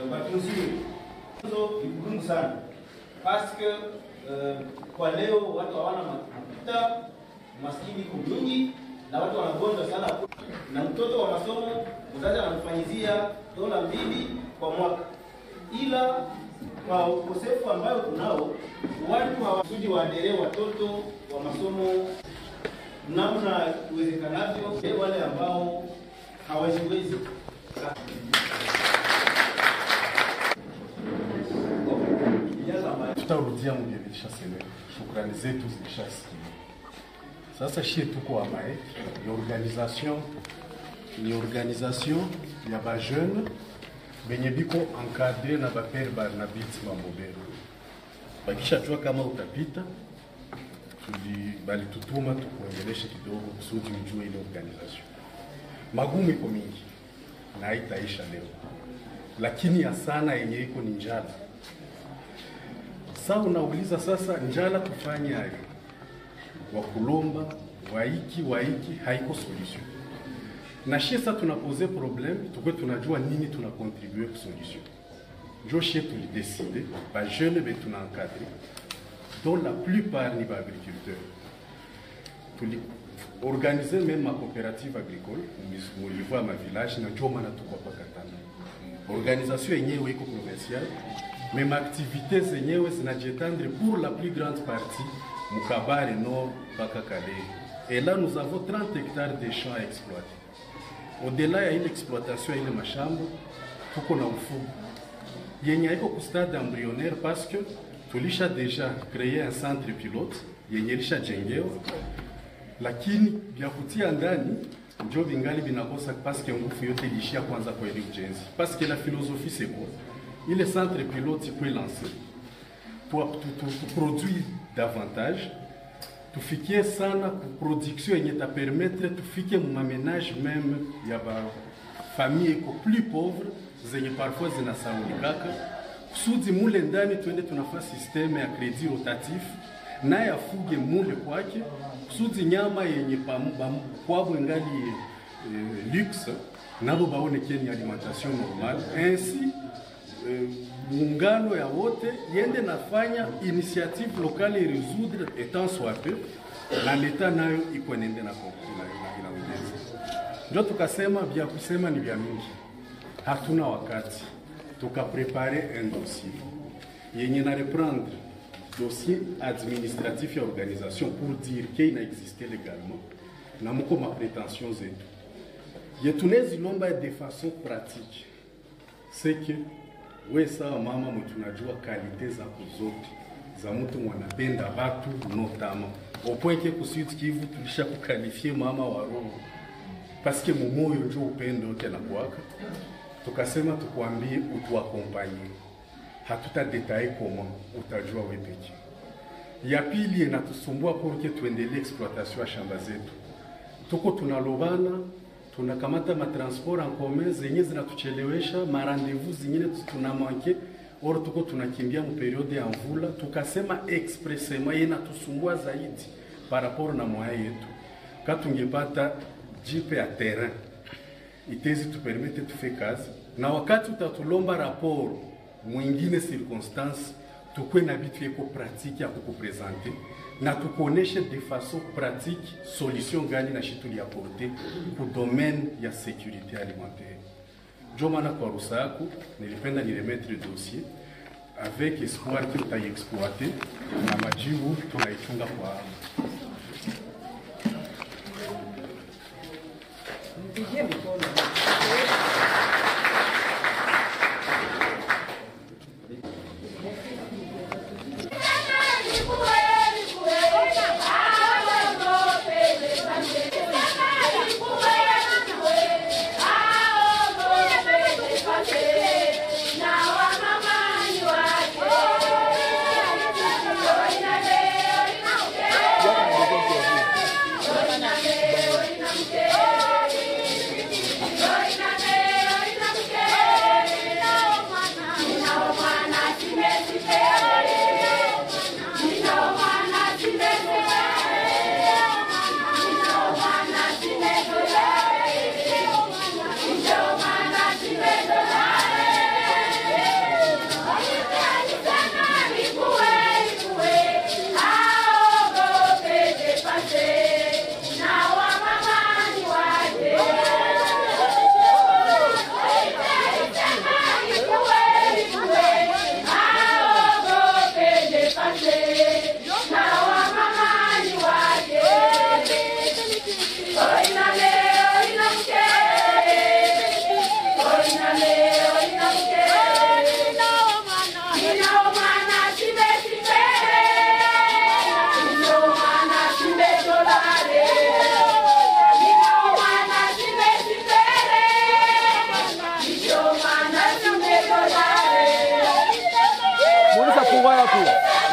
matunzi. Hizo ni muhimu sana. Parce que kwa leo watu hawana mafuta, maskini kwa wingi na watu wanagonjwa sana, na mtoto wa masomo mzazi anamfanyizia $2 kwa mwaka, ila kwa ukosefu ambayo tunao watu hawasudi waendelee watoto wa masomo namna uwezekanavyo, wale ambao hawajiwezi. Tutarudia mbilishasema, shukrani zetu zilishasikia. Sasa shie tuko amae ni organisation ya ba jeune benye biko encadré na ba père Barnabite Mambobero. Bakisha jua kama utapita bali tutuma tukuendeleshe kidogo kusudi ujue ile organisation. Magumu iko mingi na haitaisha leo, lakini ya sana yenye iko ni njala. Sasa unauliza sasa njala tufanye aje? Wakulomba waiki haiko solution. Na sasa tunapose problème, tukwe tunajua nini tunacontribuer ku solution. Jo chez tu décider, ba jeune be tuna encadrer, dont la plupart ni ba agriculteurs. Tu organiser même ma coopérative agricole au niveau à ma village na joma na tuko pa Katana. Organisation yenyewe iko provinciale, mais ma activité zenyewe zinajetendre pour la plus grande partie Mukabare Nord, Bakakale. Et là, nous avons 30 hectares de champs à exploiter. Au-delà, il y a une exploitation, il y a une chambre, tout qu'on a au fond. Il y a un stade embryonnaire parce que tulisha déjà créé un centre pilote, il y a un jengeo. Lakini, vya kutia ndani, ndio vingali vinakosa parce que nguvu yote ilishia kwanza kwa ile ujenzi. Parce que la philosophie c'est quoi? Il est centre pilote peut lancer. Pour produire davantage, tufikie sana ku production yenye ta permettre tufike mu ménage même ya ba famille iko plus pauvre zenye parfois zinasaulikaka, kusudi mule ndani tuende tunafanya systeme ya credit rotatif na yafuge mule kwake, kusudi nyama yenye kwabo ngali luxe nabo baone keni alimentation normale. Ainsi muungano ya wote yende nafanya initiative locale et résoudre étant soit peu na leta nayo iko nende na inaongeza. Ndio tukasema vya kusema ni vya mingi, hatuna wakati, tukaprepare un dossier yenye na reprendre dossier administratif ya organisation pour dire qu'il n'a existé légalement na mko ma prétention zetu yetunezi lomba de façon pratique, c'est que we sawa mama mtu unajua kalite zako zote za mtu mwanapenda watu notama opoeke kusudi Kivu tulisha kukalifie mama wa roho parce que mumoyo ndio upendo yote na kwaka. Tukasema tukwambie utuakompanye, hatuta detail koma utajua wewe pekee. Ya pili inatusumbua porque tuendelee exploitation ya shamba zetu. Tuko tunalobana, tunakamata ma transport en commun zenye zinatuchelewesha, ma rendez-vous zingine tunamanke, or tuko tunakimbia mu periode ya mvula. Tukasema expressément inatusumbua zaidi par rapport na moya yetu. Katungepata jipe ya terrain itezi tupermete tufe kazi, na wakati utatulomba rapport mwingine circonstance tukwe na bitu yeko pratique ya kukupresenter na tukoneshe de façon pratique solution gani na shituli ya porter ku domaine ya sécurité alimentaire. Jomana kwa rusaku nilipenda niremettre dossier avec espoir que tuta exploiter na majibu tunaichunga kwa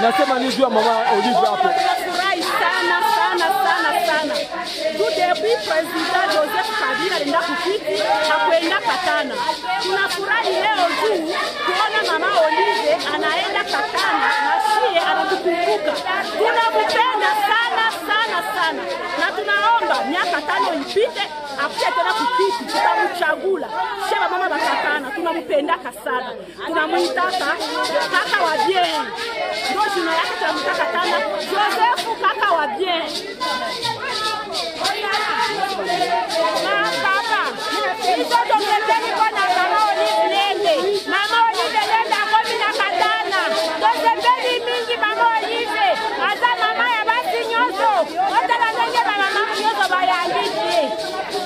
Nasema ni juu ya mama Olive hapo. Tunafurahi sana sana sana sana. Tout depuis président Joseph Kabila alienda kukiti hakuenda Katana. Tunafurahi leo juu kuona mama Olive anaenda Katana na sie anatukumbuka. Tunampenda sana sana sana. Na tunaomba miaka 5 ipite akuje tena kukiti tutamchagula. Sheba mama bakatana tunampendaka sana. Tunamuitaka kaka wa bien. Ndio jina yake tunamtaka tena Joseph kaka wa bien. Papa, hizo toketeni kwa na mama Olive Lembe. Mama Olive Lembe akomi na Katana. Toketeni mingi mama Olive. Aza mama ya basi nyoso. Ote na nenge mama nyoso bayangishi.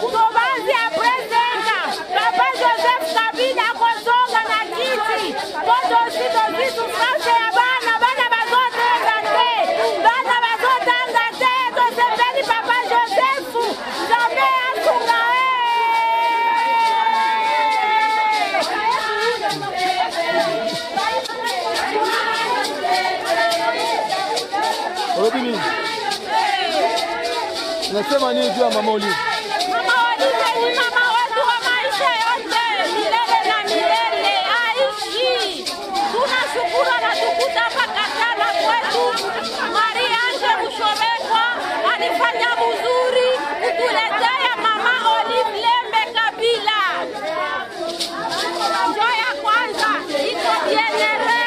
Kubanzi ya prezenta. Papa Joseph Kabila kozonga na kiti. Koto sito zitu frase ya bana. Bana bazote ngate. Bana bazote ngate. Toketeni Papa Joseph. Zambe asunga Robini. Nasema ni juu ya mama Olive. Mama Olive ni mama wetu wa maisha yote, milele na milele aishi. Tunashukuru na tukuta Katana kwetu. Maria Anje Mushobekwa alifanya mzuri kutuletea mama Olive Lembe Kabila. Njoo ya kwanza iko generese.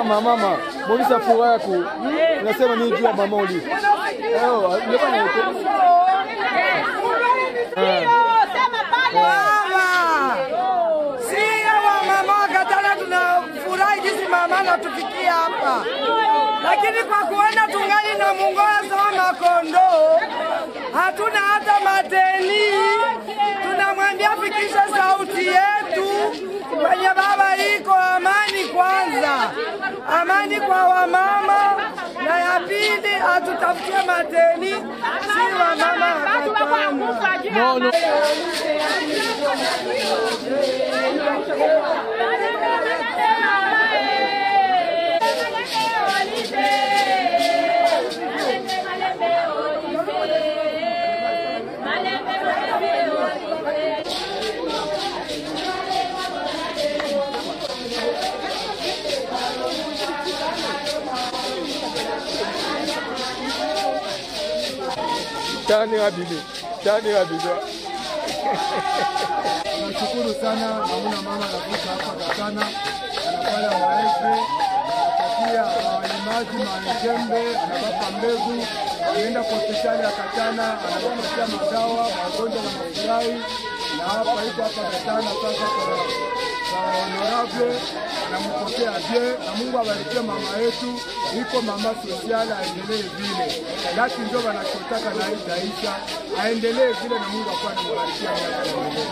Mama, Molisa furaha yako. Unasema ni juu ya mama Olive. Tunafurahi jinsi mama anatufikia hapa. Lakini kwa kuona tungali na mungoza wa makondoo, hatuna hata mateni. Tunamwambia fikisha sauti yetu kwenye baba iko amani kwanza. Amani kwa wamama, na ya pili atutafutie mateni si wamama Katana. No. Tani wabidi. Nashukuru sana namuna mama anakuja hapa Katana, anafanya waefe, anapatia walimaji majembe, anabapa mbegu, anaenda kwa hospitali ya Katana, anapatia madawa, magonjwa na mafurahi. na hapa iko hapa Katana sasa kwa honorable anampokea bien, na Mungu abarikie mama yetu, iko mama social aendelee vile. Laki ndio wanachotaka na itaisha, aendelee vile na Mungu akwa anambarikia miaka mingi.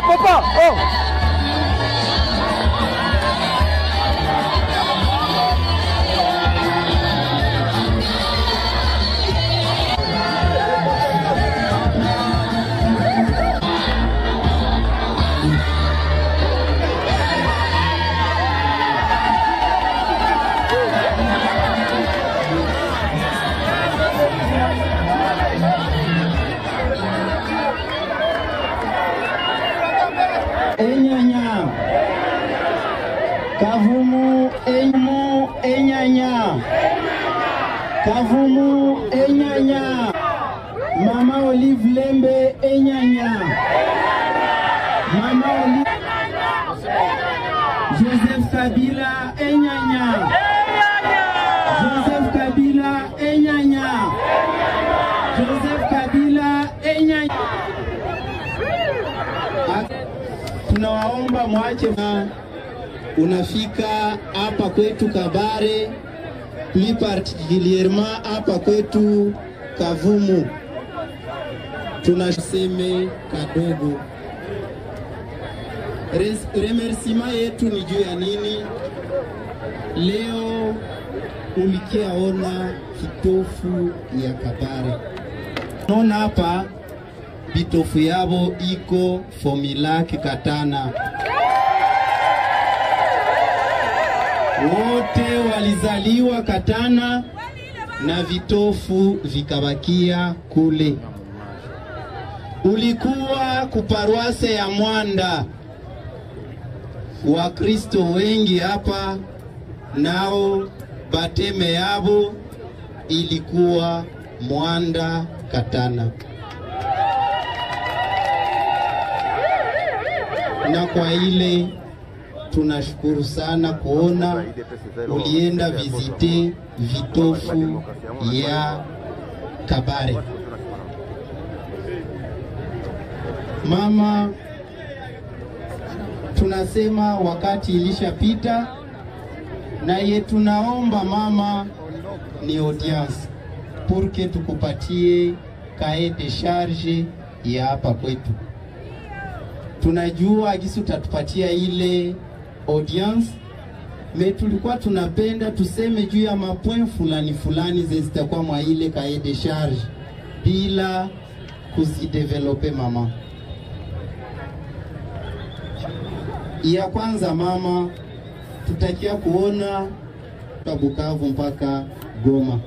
Papa, oh! Enyanya Kavumu enmu enyanya Kavumu enyanya Mama Olive Lembe enyanya Mama Olive Joseph Kabila enyanya Joseph Kabila enyanya Joseph Kabila enyanya. Tunawaomba mwache unafika hapa kwetu Kabare, plus particulièrement hapa kwetu Kavumu, tunaseme kadogo. Remerciement yetu ni juu ya nini? Leo ulikiaona kitofu ya Kabare. Naona hapa bitofu yabo iko Fomilaki Katana. Wote walizaliwa Katana na vitofu vikabakia kule. Ulikuwa kuparuase ya Mwanda, Wakristo wengi hapa nao bateme yabo ilikuwa Mwanda Katana. Na kwa ile tunashukuru sana kuona ulienda vizite vitofu ya Kabare. Mama, tunasema wakati ilishapita, na ye tunaomba mama ni audience pour que tukupatie cahier de charge ya hapa kwetu. Tunajua gisi utatupatia ile audience, me tulikuwa tunapenda tuseme juu ya mapoint fulani zitakuwa mwa ile cahier de charge bila kuzidevelope mama. Ya kwanza mama, tutakia kuona kwa Bukavu mpaka Goma.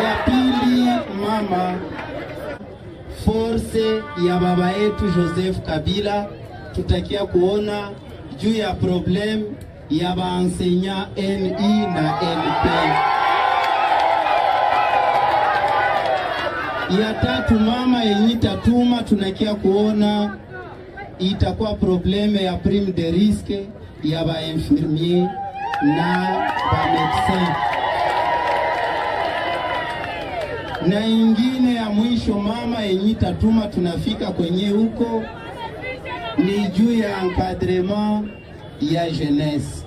Ya pili mama, force ya baba yetu Joseph Kabila, tutakia kuona juu ya problem ya baensenya NI na NP. Ya tatu mama, yenye tatuma tunakia kuona itakuwa probleme ya prime de risque ya ba infirmier na ba medecin. Na ingine ya mwisho mama, yenye tatuma tunafika kwenye huko ni juu ya encadrement ya jeunesse.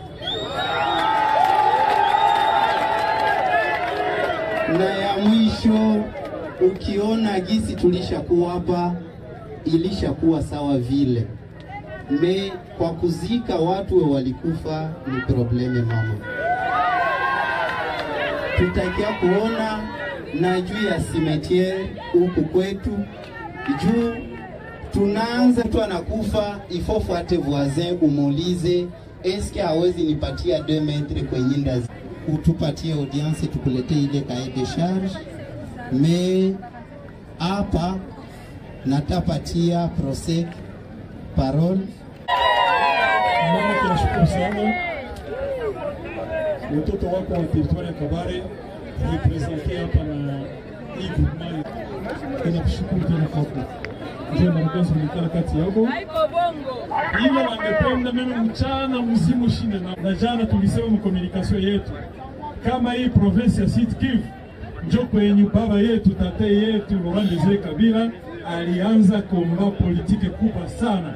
Na ya mwisho, ukiona gisi tulishakuwa hapa ilishakuwa sawa vile, me kwa kuzika watu walikufa ni probleme mama. Tutakia kuona na juu ya cimetière huku kwetu, juu tunaanza tu anakufa, ifo fuate voisin umuulize eske hawezi nipatia 2 metre kwenye ndazi, utupatie audience tukulete ile cahier de charge. Me hapa natapatia procès parole. Mama, tunashukuru sana mtoto wako wa territoire ya Kabare represente hapa na hii groupement. Tunakushukuru tena kwako. Ndio mwanzo mlikala kati yako. Ila wangependa mimi mchana mzimu shinde na jana tulisema mkomunikasyon yetu kama hii province ya Sud Kivu ndio kwenye baba yetu tate yetu Laurent Desire Kabila alianza komba politike kubwa sana.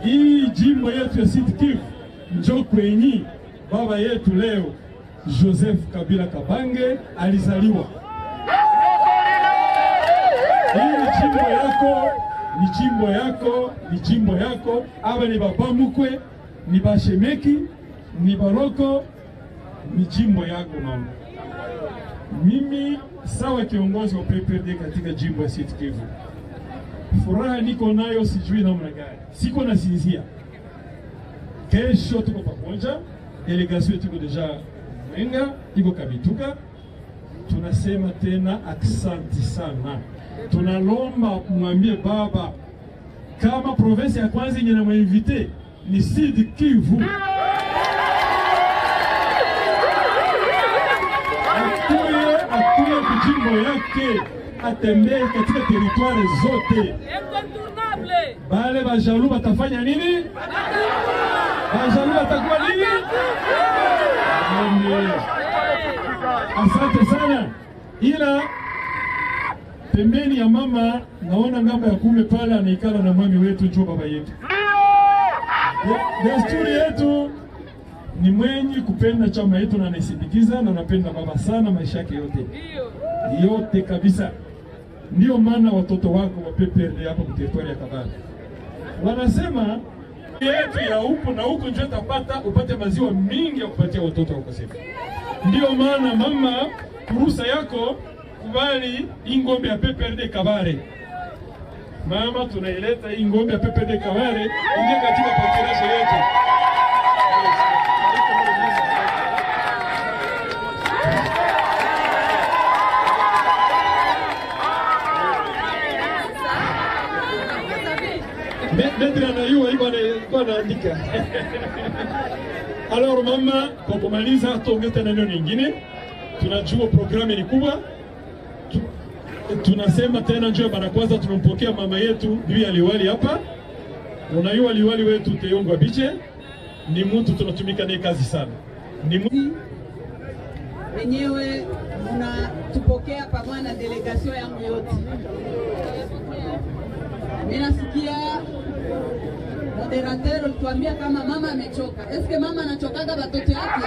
Hii jimbo yetu ya Sud Kivu ndio kwenye baba yetu leo Joseph Kabila Kabange alizaliwa. Hii ni jimbo yako, ni jimbo yako, ni jimbo yako. Aba ni babamukwe, ni bashemeki, ni baroko, ni jimbo yako mama. Mimi sawa kiongozi wa PPRD katika jimbo ya Sud Kivu, furaha niko nayo sijui namna gani. Siko na sinzia. Kesho tuko pamoja, delegation tuko deja Mwenga, iko Kabituka. Tunasema tena aksanti sana. Tunalomba mwambie baba kama province ya kwanza yenye na mwinvite ni Sud Kivu. Akuye kujimbo yake, atembee katika territoire zote. Bale bajalu batafanya nini? Bajalu batakuwa nini? Asante sana. Ila pembeni ya mama naona ngambo ya kume pale anaikala na mwami wetu njoo baba yetu. Desturi yetu ni mwenye kupenda chama yetu na anaisindikiza na anapenda baba sana maisha yake yote. Yote kabisa. Ndio maana watoto wako wa PPRD hapa kwa territoire ya Kabale wanasema yetu ya huko na huko njoo utapata upate maziwa mingi ya kupatia watoto wako sasa. Ndio maana mama, ruhusa yako kubali hii ngombe ya PPRD Kabare. Mama, tunaileta hii ngombe ya PPRD Kabare ingie katika patirasho yetu. Medra na yua iko anaandika. Alors mama, kwa kumaliza tuongeze neno nyingine. Tunajua programu ni kubwa. Tunasema tena njoo mara kwanza tunampokea mama yetu bibi aliwali hapa. Unajua aliwali wetu Teyongwa Biche ni mtu tunatumika naye kazi sana. Ni wenyewe mnatupokea pamoja na delegation yangu yote. Ninasikia moderateur ulituambia kama mama amechoka. Eske mama anachokaga watoto yake?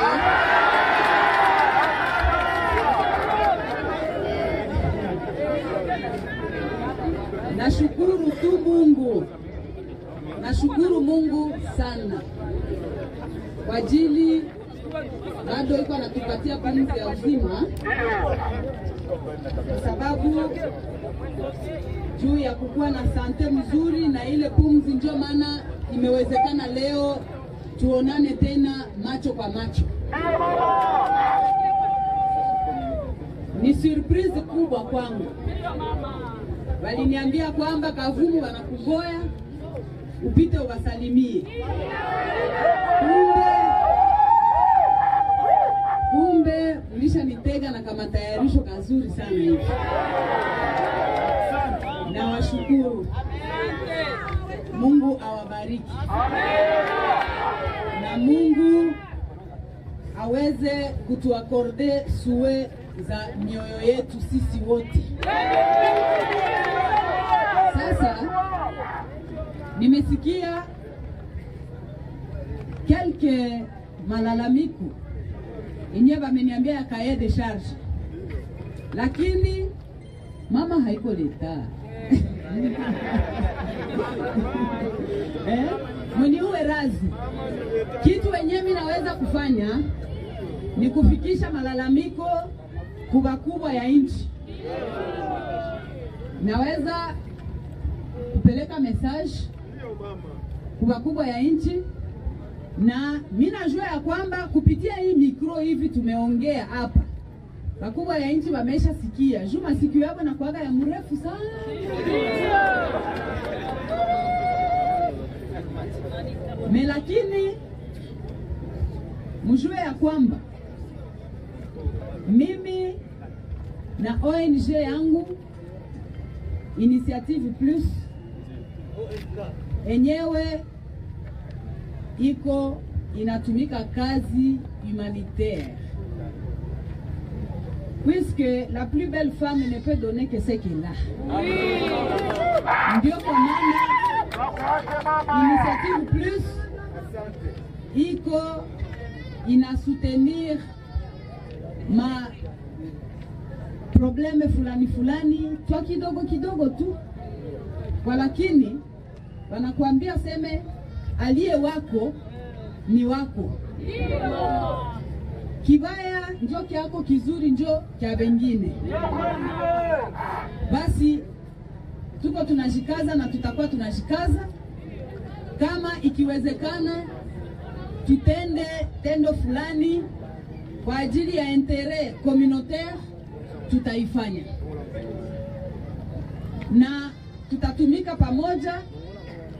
Nashukuru tu Mungu. Nashukuru Mungu sana kwa ajili bado iko anatupatia pumzi ya uzima, kwa sababu juu ya kukuwa na sante mzuri na ile pumzi, ndio maana imewezekana leo tuonane tena macho kwa macho. Ni surprise kubwa kwangu. Waliniambia kwamba Kavumu wanakugoya upite uwasalimie. Kumbe ulishanitega na kama tayarisho kazuri sana hivi. Na washukuru. Mungu awabariki. Na Mungu aweze kutuakorde suwe za mioyo yetu sisi wote. Sasa nimesikia kelke malalamiko yenye wameniambia ya cahier de charge, lakini mama haiko leta. Mniuwe razi. Kitu wenye mimi naweza kufanya ni kufikisha malalamiko kubwa ya nchi. Naweza kupeleka message kubwa ya nchi, na mimi najua ya kwamba kupitia hii mikro hivi tumeongea hapa, wakubwa ya nchi wamesha sikia. Juma siku yao na kuaga ya mrefu sana. Lakini mjue ya kwamba mimi na ONG yangu Initiative Plus enyewe iko inatumika kazi humanitaire, puisque la plus belle femme ne peut donner que ce qu'elle a. Ndio kwa maana Initiative Plus iko ina soutenir ma probleme fulani twa kidogo tu, kwa lakini wanakuambia seme aliye wako ni wako. Kibaya njo kyako, kizuri njo kya wengine. Basi tuko tunajikaza na tutakuwa tunajikaza, kama ikiwezekana tutende tendo fulani kwa ajili ya intérêt communautaire, tutaifanya na tutatumika pamoja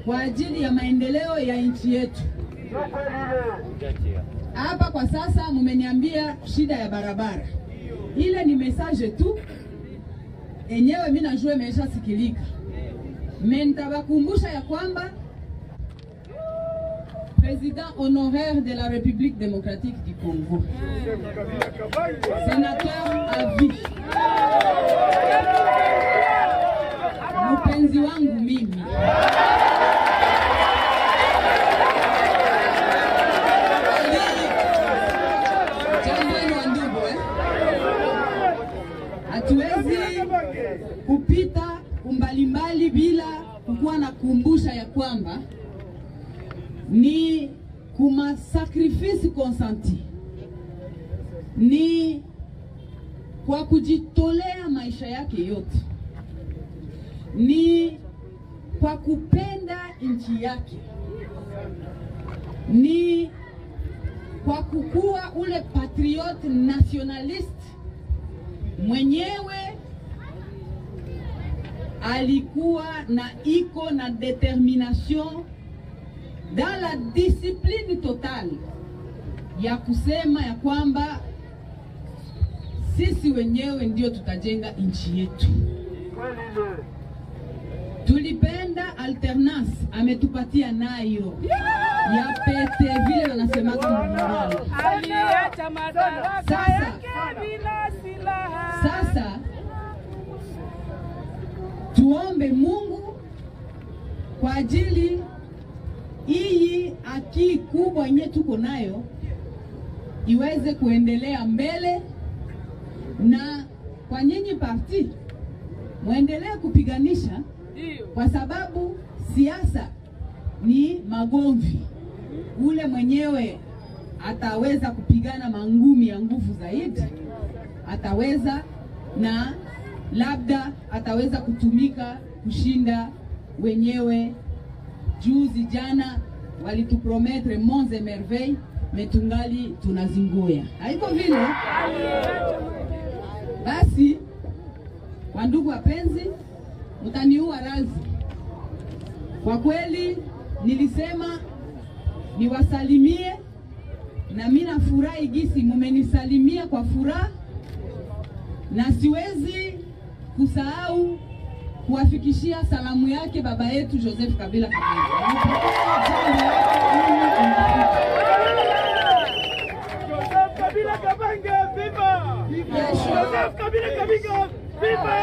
kwa ajili ya maendeleo ya nchi yetu. Hapa kwa sasa mumeniambia shida ya barabara. Ile ni message tu. Enyewe mimi najua imesha sikilika. Nitawakumbusha ya kwamba président honoraire de la République démocratique du Congo, sénateur à vie, mpenzi wangu mimi, hatuwezi kupita umbalimbali bila kukuwa na kumbusha ya kwamba ni kuma sacrifice consenti, ni kwa kujitolea maisha yake yote, ni kwa kupenda nchi yake, ni kwa kukuwa ule patriote nationaliste mwenyewe alikuwa na iko na determination dans la discipline totale ya kusema ya kwamba sisi wenyewe ndio tutajenga nchi yetu. Tulipenda alternance, ametupatia nayo ya pete vile wanasema kama aliacha madaraka yake bila silaha. Sasa tuombe Mungu kwa ajili hii haki kubwa yenye tuko nayo iweze kuendelea mbele, na kwa nyinyi parti muendelee kupiganisha, kwa sababu siasa ni magomvi. Ule mwenyewe ataweza kupigana mangumi ya nguvu zaidi, ataweza na labda ataweza kutumika kushinda wenyewe. Juzi jana walituprometre monts et merveilles, metungali tunazingoya. Haiko vile? Basi wandugu wapenzi, mtaniua razi. Kwa kweli nilisema niwasalimie, na mimi nafurahi gisi mumenisalimia kwa furaha, na siwezi kusahau kuwafikishia salamu yake baba yetu Joseph Kabila Kabange. Joseph Kabila Kabange, viva! Joseph Kabila Kabange, viva!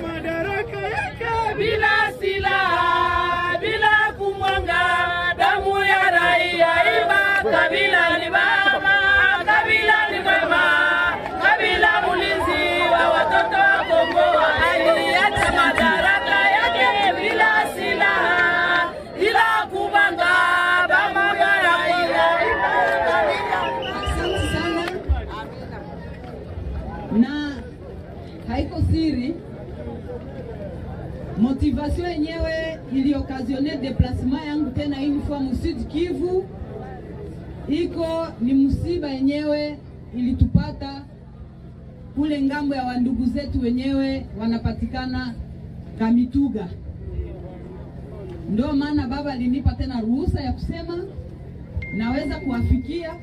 Madaraka yake bila silaha, bila kumwanga damu ya raia. Ima Kabila ni baba, Kabila ni mama, Kabila mulinzi wa watoto wa Kongo. Aliacha madaraka yake bila silaha, bila kumwanga damu ya raia. Asante sana. Na haiko siri, motivation yenyewe iliyokazione déplacement yangu tena hii fois mu Sud Kivu iko ni msiba yenyewe ilitupata kule ngambo ya wandugu zetu wenyewe wanapatikana Kamituga. Ndio maana baba alinipa tena ruhusa ya kusema naweza kuwafikia,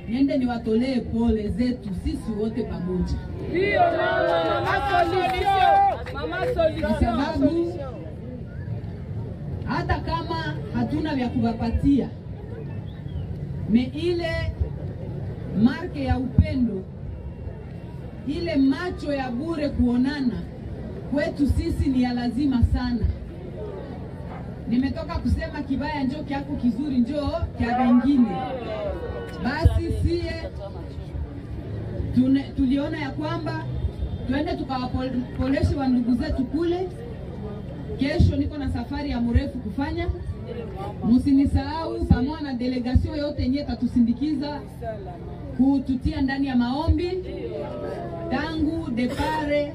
niende niwatolee pole zetu sisi wote pamoja. Ndio mama solution, mama solution. Kwa sababu hata kama hatuna vya kuwapatia, me ile marke ya upendo, ile macho ya bure kuonana kwetu sisi ni ya lazima sana. Nimetoka kusema kibaya njoo kyako, kizuri njoo kya wengine. Basi sie tuliona ya kwamba tuende tukawapoleshe wa ndugu zetu kule. Kesho niko na safari ya mrefu kufanya, msinisahau pamoja na delegation yote yenye tatusindikiza kututia ndani ya maombi tangu depare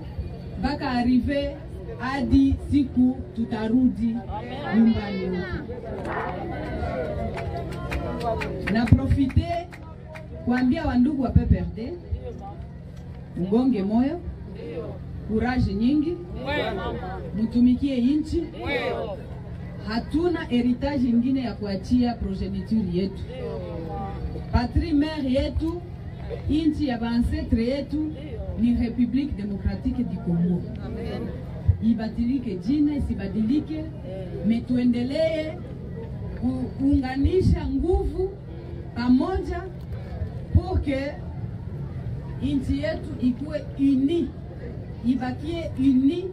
mpaka arrive hadi siku tutarudi nyumbani. Na profite kuambia wandugu wa PPRD mgonge moyo, courage nyingi, mtumikie inchi. Hatuna heritage ingine ya kuachia progeniture yetu. Patrie mère yetu, inchi ya ancêtre yetu ni République démocratique du Congo. Ibadilike jina, isibadilike, metuendelee kuunganisha nguvu pamoja pour que inchi yetu ikuwe uni, ibakie uni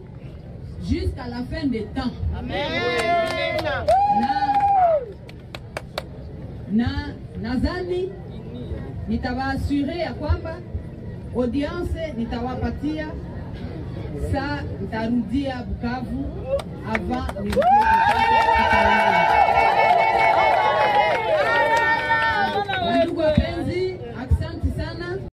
jusqu'à la fin des temps. Amen. Nadhani nitawaasure ya kwamba audience nitawapatia saa nitarudia Bukavu avant nirudie.